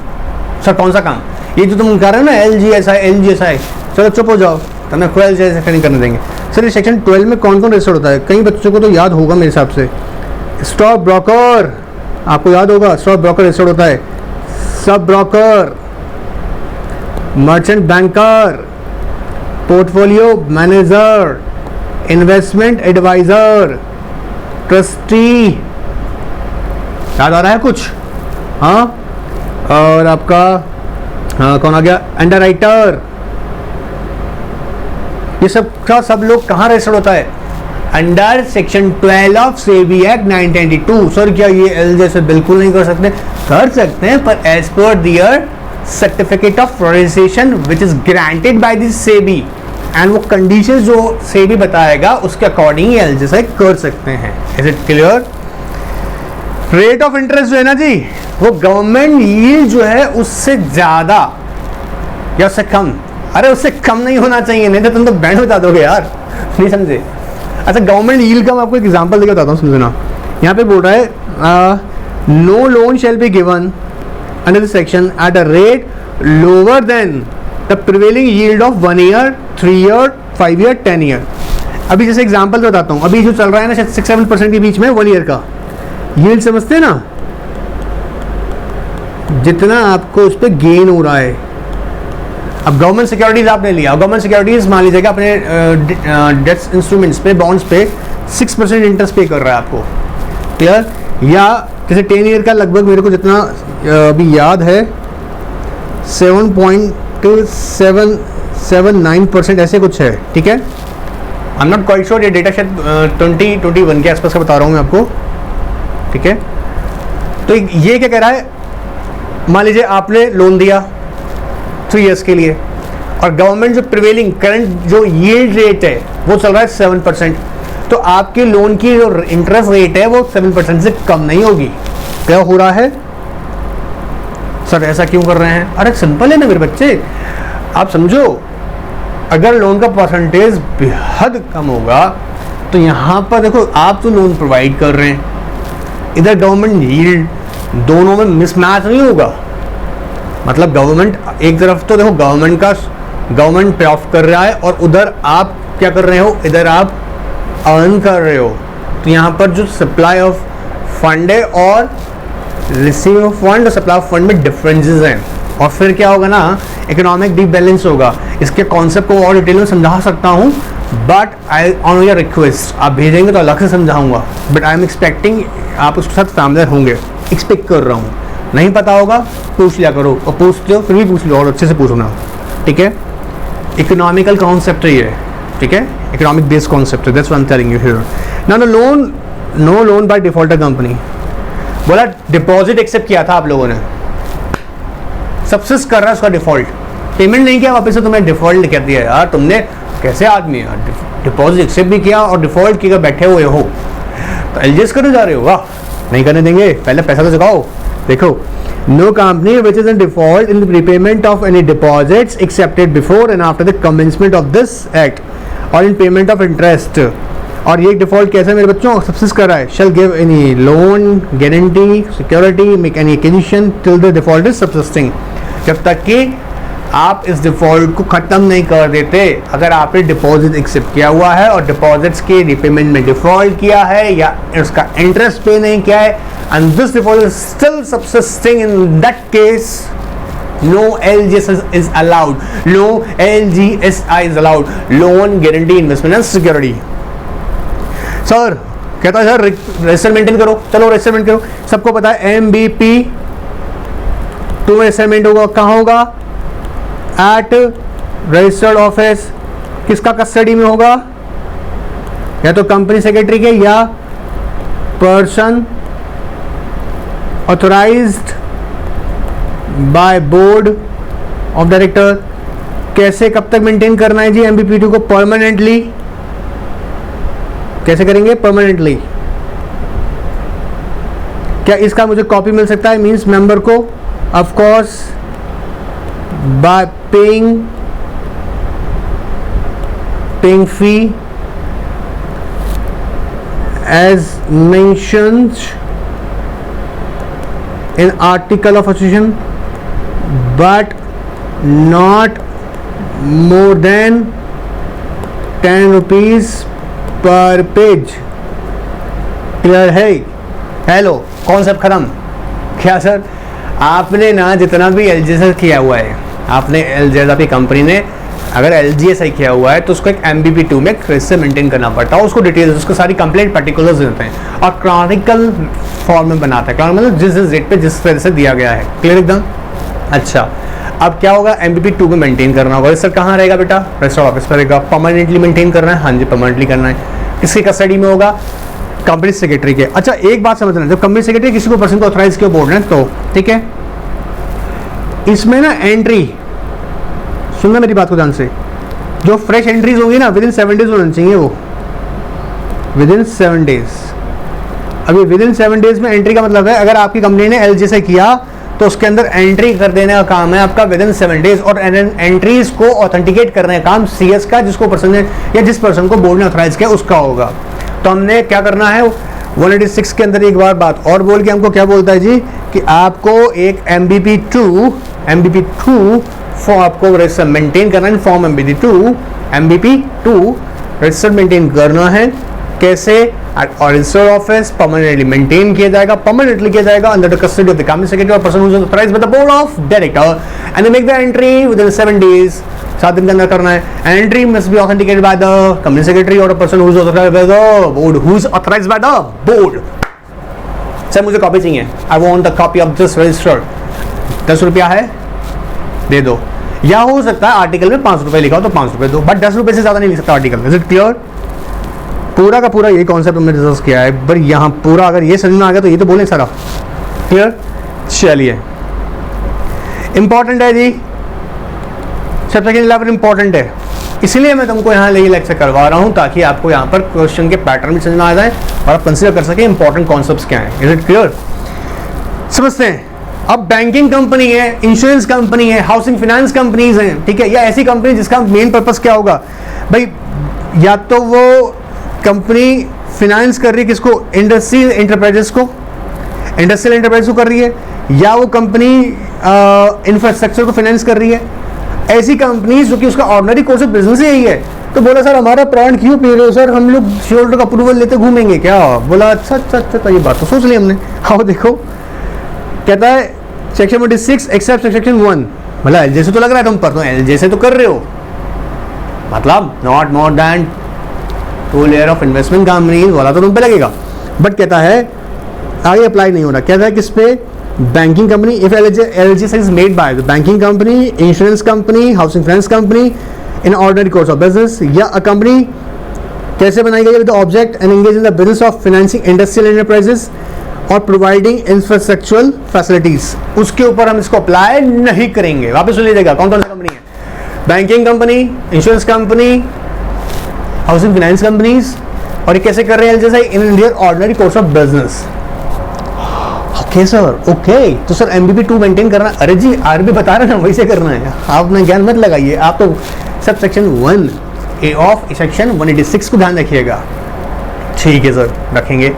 सर कौन सा काम? ये जो तुम कर रहे हो ना LGSI, चलो चुप हो जाओ, तुम्हें कोई LGSI नहीं करने देंगे। सर ये सेक्शन 12 में कौन कौन रजिस्टर्ड होता है? कई बच्चों को तो याद होगा मेरे हिसाब से। स्टॉक ब्रोकर, आपको याद होगा, स्टॉक ब्रोकर रजिस्टर्ड होता है। सब broker, merchant banker, portfolio manager, investment advisor, trustee, याद आ रहा है कुछ? हाँ, और आपका कौन आ गया? अंडरराइटर। ये सब का सब लोग कहाँ रजिस्टर्ड होता है? Under section 12 of SEBI act 1992। Sir क्या ये LGSI बिल्कुल नहीं कर सकते? कर सकते हैं, पर as per their certificate of registration which is granted by the SEBI and वो कंडीशंस जो सेबी बताएगा उसके अकॉर्डिंग LGSI कर सकते हैं। Is it clear? Rate of interest जो है ना जी, वो गवर्नमेंट यील्ड जो है उससे ज्यादा या उससे कम, अरे उससे कम नहीं होना चाहिए, नहीं तो तुम तो बैंड बता दोगे यार, नहीं समझे? अच्छा, गवर्नमेंट यील्ड का मैं आपको एक एग्जांपल देकर बताता हूँ, समझना। यहाँ पे बोल रहा है no loan shall be given under this section at a rate lower than the prevailing yield of 1 year, 3 year, 5 year, 10 year. अभी जैसे एग्जांपल बताता हूँ, अभी जो चल रहा है ना 6-7% के बीच में 1 ईयर का यील्ड, समझते हैं ना? जितना आपको उस पर गेन हो रहा है। अब गवर्नमेंट सिक्योरिटीज आपने लिया, गवर्नमेंट सिक्योरिटीज मान लीजिएगा अपने डेट इंस्ट्रूमेंट्स पे, बॉन्ड्स पे 6% इंटरेस्ट पे कर रहा है आपको, क्लियर? या जैसे 10 ईयर का लगभग मेरे को जितना अभी याद है 7.779% ऐसे कुछ है। ठीक है, I am not quite sure, ये डेटा शायद 2021 के आसपास का बता रहा हूँ मैं आपको। ठीक है, तो ये क्या कह रहा है? मान लीजिए आपने लोन दिया 3 इयर्स के लिए और गवर्नमेंट जो प्रिवेलिंग करंट जो यील्ड रेट है वो चल रहा है 7%, तो आपके लोन की जो इंटरेस्ट रेट है वो 7% से कम नहीं होगी। क्या हो रहा है सर, ऐसा क्यों कर रहे हैं? अरे सिंपल है ना मेरे बच्चे, आप समझो, अगर लोन का परसेंटेज बेहद कम होगा तो यहाँ पर देखो आप तो लोन प्रोवाइड कर रहे हैं, इधर गवर्नमेंट यील्ड, दोनों में मिसमैच नहीं होगा। मतलब गवर्नमेंट एक तरफ तो देखो गवर्नमेंट पे ऑफ कर रहा है और उधर आप क्या कर रहे हो, इधर आप अर्न कर रहे हो। तो यहाँ पर जो सप्लाई ऑफ फंड है और रिसीव ऑफ फंड और सप्लाई ऑफ फंड में डिफरेंसेस हैं, और फिर क्या होगा ना, इकोनॉमिक डिबैलेंस होगा। इसके कॉन्सेप्ट को और डिटेल में समझा सकता हूँ, but I on your request, आप भेजेंगे तो अलग से समझाऊंगा, बट आई एम एक्सपेक्टिंग आप उसके साथ फैमिलियर होंगे, एक्सपेक्ट कर रहा हूँ। नहीं पता होगा पूछ लिया करो, और पूछ लो फिर भी पूछ लो और अच्छे से पूछना। ठीक है, इकोनॉमिकल कॉन्सेप्ट है ये। ठीक है, इकोनॉमिक बेस्ड कॉन्सेप्ट है, that's what I am telling you here. Now no loan by defaulter company, बोला डिपॉजिट एक्सेप्ट किया था आप लोगों ने, सबसिस्ट कर रहा है उसका डिफॉल्ट, पेमेंट नहीं किया, वापस से तुम्हें डिफॉल्ट कर दिया। यार तुमने कैसे आदमी यार, डिपॉजिट एक्सेप्ट भी किया और डिफॉल्ट किया, बैठे हुए हो तो LGS करने जा रहे हो? वाह, नहीं करने देंगे, पहले पैसा तो चुकाओ। देखो, no company which is in default in the prepayment of any deposits accepted before and after the commencement of this act और इन पेमेंट ऑफ इंटरेस्ट, और ये डिफॉल्ट कैसे मेरे बच्चों सब्सिस्ट कर रहा है, shall give any loan guarantee security make any acquisition till the default is subsisting, जब तक कि आप इस डिफॉल्ट को ख़त्म नहीं कर देते। अगर आपने डिपॉजिट एक्सेप्ट किया हुआ है और डिपॉजिट्स के रिपेमेंट में डिफॉल्ट किया है या उसका इंटरेस्ट पे नहीं किया है, and this default is still subsisting, in that case no LGS is allowed, no LGSI is allowed, loan guarantee investment and security। Sir कहता है सर रजिस्टर मेंटेन करो, चलो रजिस्टर मेंटेन करो, सबको पता है MBP 2 रजिस्टरमेंट होगा, कहाँ होगा? At registered office. किसका कस्टडी में होगा? या तो कंपनी सेक्रेटरी के या person authorised by board of director कैसे कब तक मेंटेन करना है जी MBP2 को? परमानेंटली। कैसे करेंगे? परमानेंटली। क्या इसका मुझे कॉपी मिल सकता है? मींस मेंबर को of course buy paying fee as mentioned in article of association but not more than 10 rupees per page। Clear है? हेलो, कॉन्सेप्ट खत्म। क्या सर, आपने ना जितना भी एलजीएस किया हुआ है, आपने एलजीएस आपकी कंपनी ने अगर एलजीएस किया हुआ है तो उसको एक MBP2 में कैसे मेंटेन करना पड़ता है, उसको डिटेल्स, उसको सारी कंप्लीट पर्टिकुलर्स देते हैं और क्रॉनिकल फॉर्म में बनाता है। क्रॉनिकल मतलब जिस डेट पे जिस तरह से दिया गया है। क्लियर एकदम? अच्छा, अब क्या होगा? MBP2 को मेंटेन करना होगा। सर कहाँ रहेगा बेटा? रजिस्टर ऑफिस पर रहेगा। परमानेंटली मेंटेन करना है? हाँ जी, परमानेंटली करना है। किसकी कस्टडी में होगा? कंपनी सेक्रेटरी के। अच्छा, एक बात समझना, जब कंपनी सेक्रेटरी किसी को पर्सन को ऑथराइज किया बोर्ड ने तो ठीक है, इसमें ना एंट्री, सुनना मेरी बात को ध्यान से, जो फ्रेश एंट्रीज होंगी ना विदिन 7 डेज होना चाहिए, वो विदिन 7 डेज। अभी विदिन 7 डेज में एंट्री का मतलब है अगर आपकी कंपनी ने एलजी से किया तो उसके अंदर एंट्री कर देने का काम है आपका विदिन 7 डेज, और एंट्रीज को ऑथेंटिकेट करने का काम सीएस का, जिसको पर्सन ने या जिस पर्सन को बोर्ड ने ऑथराइज किया उसका होगा। तो हमने क्या करना है, 186 के अंदर एक बार बात और बोल के हमको क्या बोलता है जी कि आपको एक MBP2 फॉर्म आपको रजिस्टर मेंटेन करना है। फॉर्म MBP2 रजिस्टर मेंटेन करना है। कैसे? रजिस्टर ऑफिस परमानेंटली मेंटेन किया जाएगा, परमानेंटली किया जाएगा under the custody of the company secretary और person who is authorised by the board of director and they make the entry within 7 days. 7 दिन के अंदर करना है। Entry must be authenticated by the company secretary और person who is authorised by the board, who is authorised by the board. Sir मुझे कॉपी चाहिए, I want the copy of this register. 10 रुपया है, दे दो। या हो सकता है आर्टिकल में 5 रुपए लिखा हो तो 5 रुपए दो, बट 10 रुपए से ज्यादा नहीं लिख सकता आर्टिकल। Is it clear? पूरा का पूरा ये कॉन्सेप्ट हमने डिस्कस किया है, पर यहाँ पूरा अगर ये समझ में आ गया तो ये तो बोले सारा। क्लियर? चलिए, इंपॉर्टेंट है जी, सेक्शन 11 इंपॉर्टेंट है, इसलिए मैं तुमको यहाँ लेके लेक्चर करवा रहा हूँ ताकि आपको यहाँ पर क्वेश्चन के पैटर्न भी समझ में आ जाए और आप कंसीडर कर सकें इंपॉर्टेंट कॉन्सेप्ट्स क्या हैं। Is it clear? समझते हैं। अब बैंकिंग कंपनी है, इंश्योरेंस कंपनी है, हाउसिंग फाइनेंस कंपनीज हैं, ठीक है, या ऐसी कंपनी जिसका मेन पर्पस क्या होगा भाई, या तो वो कंपनी फाइनेंस कर रही है किसको? इंडस्ट्रियल एंटरप्राइजेस को, इंडस्ट्रियल एंटरप्राइज को कर रही है, या वो कंपनी इंफ्रास्ट्रक्चर को फाइनेंस कर रही है। ऐसी कंपनीज जो कि उसका ऑर्डिनरी कोर्स ऑफ बिजनेस ही यही है। तो बोला सर हमारा प्लांट क्यों पी रहे हो सर, हम लोग शेयर का अप्रूवल लेते घूमेंगे क्या? बोला अच्छा अच्छा अच्छा, ये बात तो सोच ली हमने। आओ देखो, कहता है सेक्शन 46 एक्सेप्ट सेक्शन 1, मतलब जैसे तो लग रहा है तुम पर, तो जैसे तो कर रहे हो, मतलब not more than 2 layer of investment companies वाला तो तुम पे लगेगा, बट कहता है आगे अप्लाई नहीं हो रहा। कहता है किस पे? Banking company, if LG is made by the banking company, insurance company, housing finance company in ordinary course of business, या अ कंपनी कैसे बनाई गई with the object and engage in the business of financing industrial enterprises और प्रोवाइडिंग इंफ्रास्ट्रक्चरल फैसिलिटीज, उसके ऊपर हम इसको अप्लाई नहीं करेंगे। वापस सुन लीजिएगा, कौन कौन सी कंपनी है? Banking company, insurance company, housing finance companies, और ये कैसे कर रहे हैं जैसे in Indian ordinary course of business. Okay sir, okay, तो सर MBP2 मेंटेन करना, अरे जी आरबी बता रहे ना वैसे करना है, आप ना ज्ञान मत लगाइए, आप तो sub section 1A of section 186 को ध्यान रखिएगा। ठीक है सर, रखेंगे।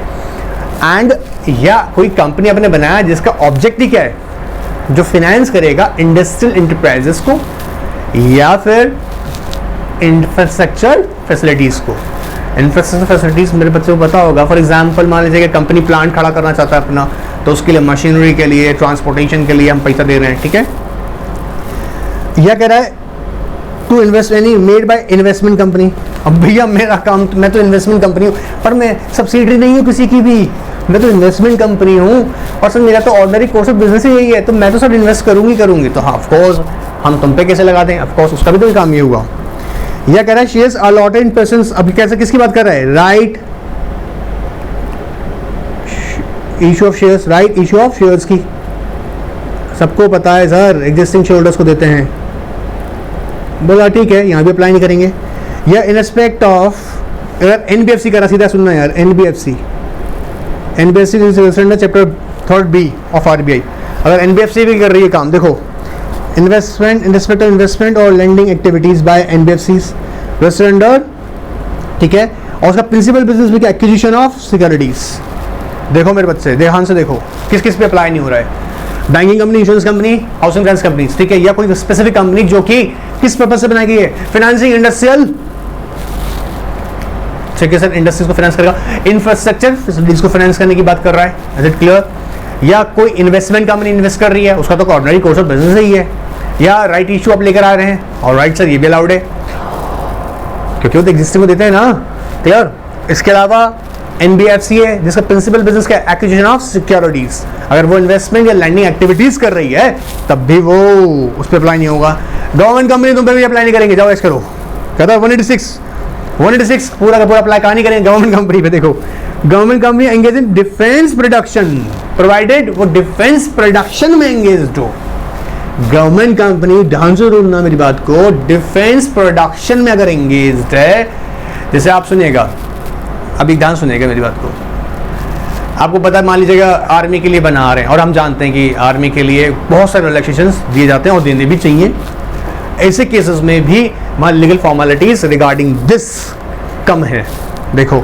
एंड या कोई कंपनी आपने बनाया जिसका ऑब्जेक्ट ही क्या है, जो फाइनेंस करेगा इंडस्ट्रियल एंटरप्राइजेस को या फिर इंफ्रास्ट्रक्चर फैसिलिटीज को। इंफ्रास्ट्रक्चर फैसिलिटीज मेरे बच्चों को पता होगा, फॉर एग्जांपल मान लीजिए कि कंपनी प्लांट खड़ा करना चाहता है अपना, तो उसके लिए मशीनरी के लिए, ट्रांसपोर्टेशन के लिए हम पैसा दे रहे हैं, ठीक है। यह कह रहा है to invest any made by investment company. अब भैया मेरा काम, मैं तो इन्वेस्टमेंट कंपनी हूँ, पर मैं सब्सिडरी नहीं हूँ किसी की भी, मैं तो इन्वेस्टमेंट कंपनी हूँ, और सर मेरा तो ऑर्डिनरी कोर्स ऑफ बिजनेस ही यही है, तो मैं तो सर इन्वेस्ट करूंगी। तो हाँ ऑफकोर्स हम तुम पे कैसे लगा दें, ऑफकोर्स उसका भी तो काम ये हुआ। यह कह रहा है शेयर्स अलॉटेड इन पर्सन्स, अभी कैसे किसकी बात कर रहा है? Right issue of shares, right issue of shares की सबको पता है सर, एग्जिस्टिंग शेयर होल्डर्स को देते हैं। बोला ठीक है, यहाँ भी अप्लाई नहीं करेंगे। या इन रिस्पेक्ट ऑफ, अगर एनबीएफसी करा, सीधा सुनना यार, NBFC chapter 3B of RBI, अगर एनबीएफसी भी कर रही है काम, देखो investment in respect of investment और lending activities by NBFCs registered under, ठीक है, और उसका प्रिंसिपल बिजनेस भी क्या, एक्विजिशन ऑफ सिक्योरिटीज। देखो मेरे बच्चे ध्यान से देखो, किस किस पे अप्लाई नहीं हो रहा है, banking company, insurance company, housing finance company, ठीक है, या कोई स्पेसिफिक कंपनी जो कि किस पर्पज से बनाई गई है, फाइनेंसिंग इंडस्ट्रियल, ठीक है सर, इंडस्ट्रीज को फाइनेंस करेगा, इंफ्रास्ट्रक्चर फैसिलिटीज को फाइनेंस करने की बात कर रहा है, इज इट क्लियर। या कोई इन्वेस्टमेंट कंपनी इन्वेस्ट कर रही है, उसका तो ऑर्डिनरी कोर्स ऑफ बिजनेस ही है। या राइट इशू आप लेकर आ रहे हैं, और राइट सर ये भी अलाउड है क्योंकि वो तो एग्जिस्टिंग को देते हैं ना, क्लियर। इसके अलावा एनबीएफसी है जिसका प्रिंसिपल बिजनेस क्या, एक्विजिशन ऑफ सिक्योरिटीज, अगर वो इन्वेस्टमेंट या लैंडिंग एक्टिविटीज कर रही है तब भी वो उस पर अप्लाई नहीं होगा। गवर्नमेंट कंपनी तुम पे भी अप्लाई नहीं करेंगे, जाओ ऐसे करो, कहता है 186 पूरा का पूरा अप्लाई कहाँ नहीं करेंगे, गवर्नमेंट कंपनी पे। देखो government company engage in defence production, provided वो डिफेंस प्रोडक्शन में एंगेज्ड हो। गवर्नमेंट कंपनी, ध्यान से सुनना मेरी बात को, डिफेंस प्रोडक्शन में अगर एंगेज्ड है, जैसे आप सुनिएगा, अभी ध्यान सुनिएगा मेरी बात को, आपको पता है मान लीजिएगा आर्मी के लिए बना रहे हैं, और हम जानते हैं कि आर्मी के लिए बहुत सारे रिलैक्सेशंस दिए जाते हैं और देने भी चाहिए। ऐसे केसेस में भी मान legal formalities regarding this come है। देखो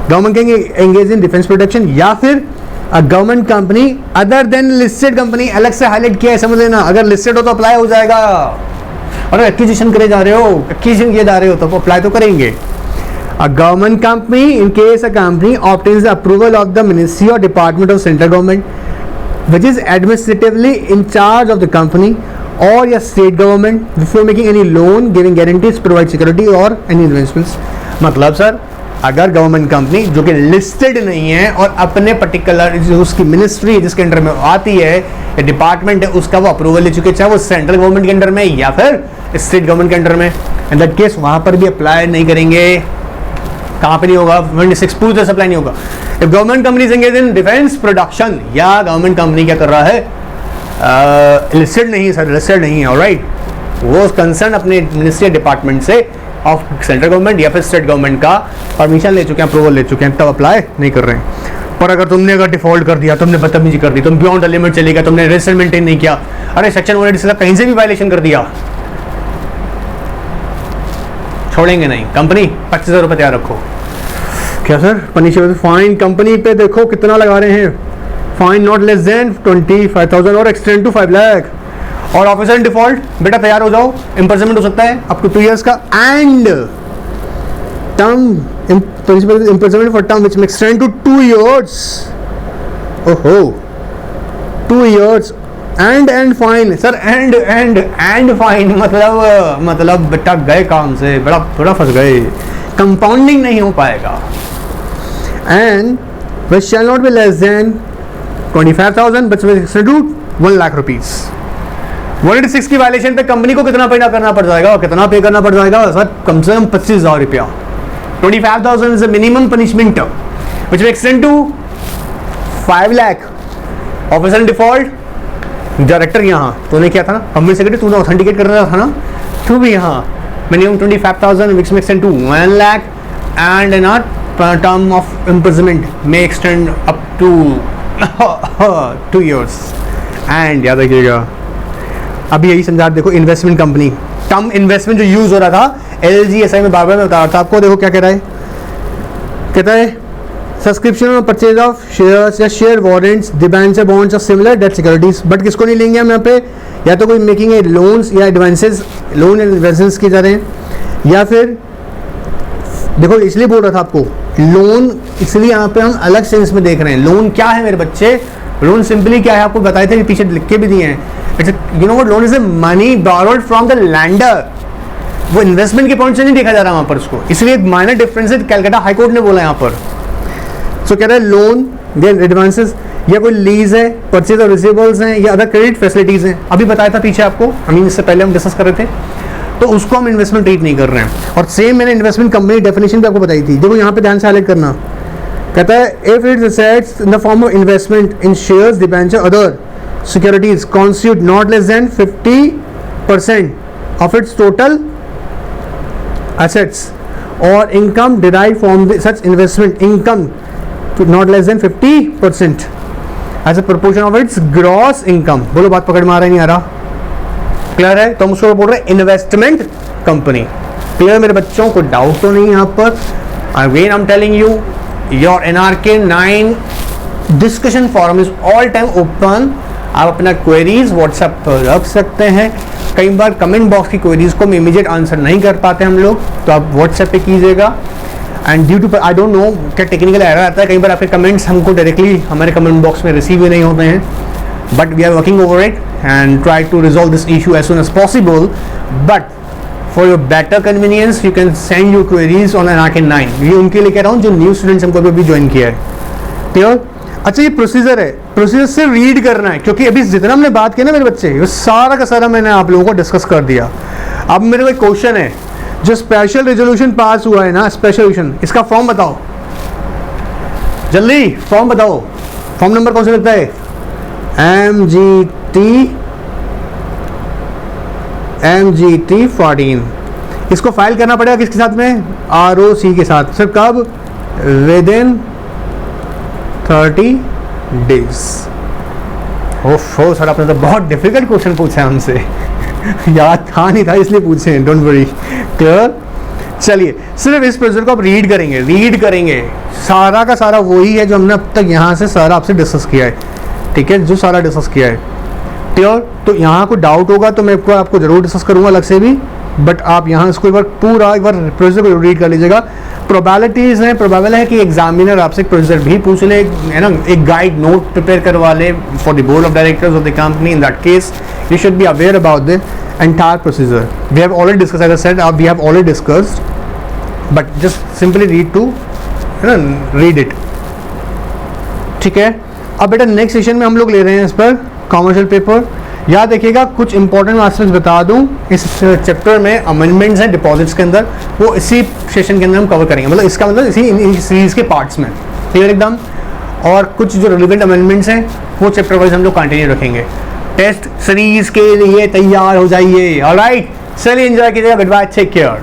गवर्नमेंट कहेंगे एंगेज इन डिफेंस प्रोडक्शन, या फिर government company other than listed company, अलग से हाईलाइट किया है, समझ लेना, अगर लिस्टेड हो तो अप्लाई हो जाएगा, और एक्विजिशन करे जा रहे हो, एक्विजिशन किए जा रहे हो तो अप्लाई तो करेंगे। A government company, in case a company obtains the approval of the Ministry or Department of Central Government, which is administratively in charge of the company or a state government, before making any loan, giving guarantees, provide security or any investments. मतलब सर, अगर गवर्नमेंट कंपनी जो कि लिस्टेड नहीं है और अपने पर्टिकुलर जो उसकी मिनिस्ट्री जिसके अंडर में आती है या डिपार्टमेंट है उसका वो अप्रूवल ले चुके, चाहे वो सेंट्रल गवर्नमेंट के अंडर में या फिर स्टेट गवर्नमेंट के अंडर में, इन दैट केस वहाँ पर भी अप्लाई नहीं करेंगे। कहाँ पे नहीं होगा, 26 पूरी तरह सप्लाई नहीं होगा। If government company engage in defence production, या गवर्नमेंट कंपनी क्या कर रहा है, लिस्टेड नहीं है सर, लिस्टेड नहीं है, ऑलराइट, वो कंसर्न अपने मिनिस्ट्री डिपार्टमेंट से ऑफ सेंट्रल गवर्नमेंट या फिर स्टेट गवर्नमेंट का परमिशन ले चुके हैं, अप्रूवल ले चुके हैं, तब अप्लाई नहीं कर रहे हैं। पर अगर तुमने अगर डिफॉल्ट कर दिया, तुमने बदतमीजी कर दी, तुम बियॉन्ड द लिमिट चले गए, तुमने रजिस्टर मेंटेन नहीं किया, अरे सेक्शन 186 का कहीं से भी वायलेशन कर दिया, छोड़ेंगे नहीं, कंपनी 25,000 रुपये तैयार रखो। क्या सर पनिशमेंट, फाइन कंपनी पे देखो कितना लगा रहे हैं, फाइन नॉट लेस देन 25,000 और एक्सटेंड टू 5 लाख, और ऑफिसर इन डिफॉल्ट बेटा तैयार हो जाओ, इम्प्रिजनमेंट हो सकता है अप टू 2 years का, and term imprisonment for term which में एक्सटेंड टू 2 years, ओहो 2 years, and fine sir, and fine मतलब बेटा गए काम से, बड़ा फंस गए, कंपाउंडिंग नहीं हो पाएगा। And which shall not be less than 25,000 but to 1 lakh rupees. 186 की वायलेशन पे कंपनी को कितना पे करना पड़ जाएगा, कितना पे करना पड़ जाएगा सर, कम से कम 25,000 रुपया। 25,000 is minimum punishment which will extend to 5 lakh. Officer in default, director यहाँ तूने किया था ना, कंपनी सेक्रेटरी तूने ऑथेंटिकेट कर रहा था ना, तू भी यहाँ minimum 25,000 which may extend to 1 lakh and not term of imprisonment may extend up to 2 years। and याद रखिएगा अभी यही समझा, देखो इन्वेस्टमेंट कंपनी, टर्म इन्वेस्टमेंट जो यूज हो रहा था LGSI में, बार बार मैं बता रहा था आपको, देखो क्या कह रहा है, कहता है सब्सक्रिप्शन और परचेज ऑफ शेयर्स या शेयर वारंट्स, डिबेंचर बॉन्ड्स और सिमिलर डेट सिक्योरिटीज। बट किसको नहीं लेंगे हम यहाँ पे, या तो कोई मेकिंग ए लोन्स या एडवांसेस, लोन एंड एडवांसेस किए जा रहे हैं, या फिर देखो इसलिए बोल रहा था आपको लोन, इसलिए यहाँ पे हम अलग सेंस में देख रहे हैं। लोन क्या है मेरे बच्चे, लोन सिंपली क्या है आपको बताए थे, पीछे लिख के भी दिए हैं। You know what loan is a money borrowed from the lander, वो इन्वेस्टमेंट के पॉइंट से नहीं देखा जा रहा वहाँ पर उसको, इसलिए एक माइनर डिफरेंस है, कलकत्ता हाईकोर्ट ने बोला यहाँ पर। सो कह रहा है लोन देन एडवांसेस, या कोई लीज है, परचेज ऑफ रिसीवेबल्स हैं, या अदर क्रेडिट फैसिलिटीज हैं। अभी बताया था पीछे आपको, इससे पहले हम डिस्कस कर रहे थे, तो उसको हम इन्वेस्टमेंट ट्रीट नहीं कर रहे हैं। और सेम मैंने इन्वेस्टमेंट कंपनी डेफिनेशन भी आपको बताई थी, देखो यहाँ पे ध्यान से हाईलाइट करना, कहता है if it assets in the form of investment in shares, debenture, other securities constitute not less than 50% of its total assets or income derived from such investment income to not less than 50% as a proportion of its gross income। बोलो बात पकड़ में आ रहा है नहीं आ रहा? क्लियर है? तो हम उसको बोल रहे हैं इन्वेस्टमेंट कंपनी। क्लियर मेरे बच्चों को? डाउट तो नहीं यहाँ पर? Again I am telling you your NRK 9 discussion forum is all time open. आप अपना क्वेरीज व्हाट्सएप पर रख सकते हैं। कई बार कमेंट बॉक्स की क्वेरीज को इमीडिएट आंसर नहीं कर पाते हम लोग, तो आप व्हाट्सएप पे कीजिएगा। And due to I don't know क्या टेक्निकल एरर आता है, कई बार आपके कमेंट्स हमको डायरेक्टली हमारे कमेंट बॉक्स में रिसीव ही नहीं होते हैं, but we are working over it and try to resolve this issue as soon as possible. But for your better convenience you can send your queries on NRK 9। ये उनके लिए कह रहा हूँ जो न्यू स्टूडेंट्स हमको अभी ज्वाइन किया है। क्लियर? अच्छा ये प्रोसीजर है, प्रोसीजर से रीड करना है, क्योंकि अभी जितना हमने बात की ना मेरे बच्चे, वो सारा का सारा मैंने आप लोगों को डिस्कस कर दिया। अब मेरे को एक क्वेश्चन है, जो स्पेशल रेजोल्यूशन पास हुआ है ना, स्पेशल रेजोल्यूशन, इसका फॉर्म बताओ जल्दी, फॉर्म बताओ। फॉर्म नंबर कौन सा लगता है? MGT 14। इसको फाइल करना पड़ेगा किसके साथ में? ROC के साथ। सर कब? With in 30 days. ओफो सर आपने तो बहुत डिफिकल्ट क्वेश्चन पूछा है हमसे याद था नहीं था इसलिए पूछे, डोंट वरी। क्लियर? चलिए सिर्फ इस प्रोसीजर को आप रीड करेंगे। सारा का सारा वही है जो हमने अब तक यहाँ से सारा आपसे डिस्कस किया है, ठीक है, जो सारा डिस्कस किया है। क्लियर? तो यहाँ कोई डाउट होगा तो मैं आपको जरूर डिस्कस करूँगा अलग से भी, बट आप यहाँ इसको एक बार पूरा एक बार प्रोसीजर को रीड कर लीजिएगा। प्रोबेबिलिटीज हैं, प्रोबेबल है कि एग्जामिनर आपसे प्रोसीजर भी पूछ ले, है ना, एक गाइड नोट प्रिपेयर करवा ले for the board of directors of the company. In that case you should be aware about the entire procedure. We have already discuss, as I said, we have already discussed, but just simply read it, ठीक है। अब बेटा नेक्स्ट सेशन में हम लोग ले रहे हैं इस पर कॉमर्शियल पेपर। याद रखिएगा कुछ इंपॉर्टेंट एस्पेक्ट्स बता दूं, इस चैप्टर में अमेंडमेंट्स हैं डिपॉजिट्स के अंदर, वो इसी सेशन के अंदर हम कवर करेंगे, मतलब इसका मतलब इसी सीरीज के पार्ट्स में। क्लियर एकदम? और कुछ जो रिलेवेंट अमेंडमेंट्स हैं वो चैप्टर वाइज हम लोग कंटिन्यू रखेंगे। टेस्ट सीरीज के लिए तैयार हो जाइए। ऑलराइट, चलिए एंजॉय कीजिएगा। Good bye, take care.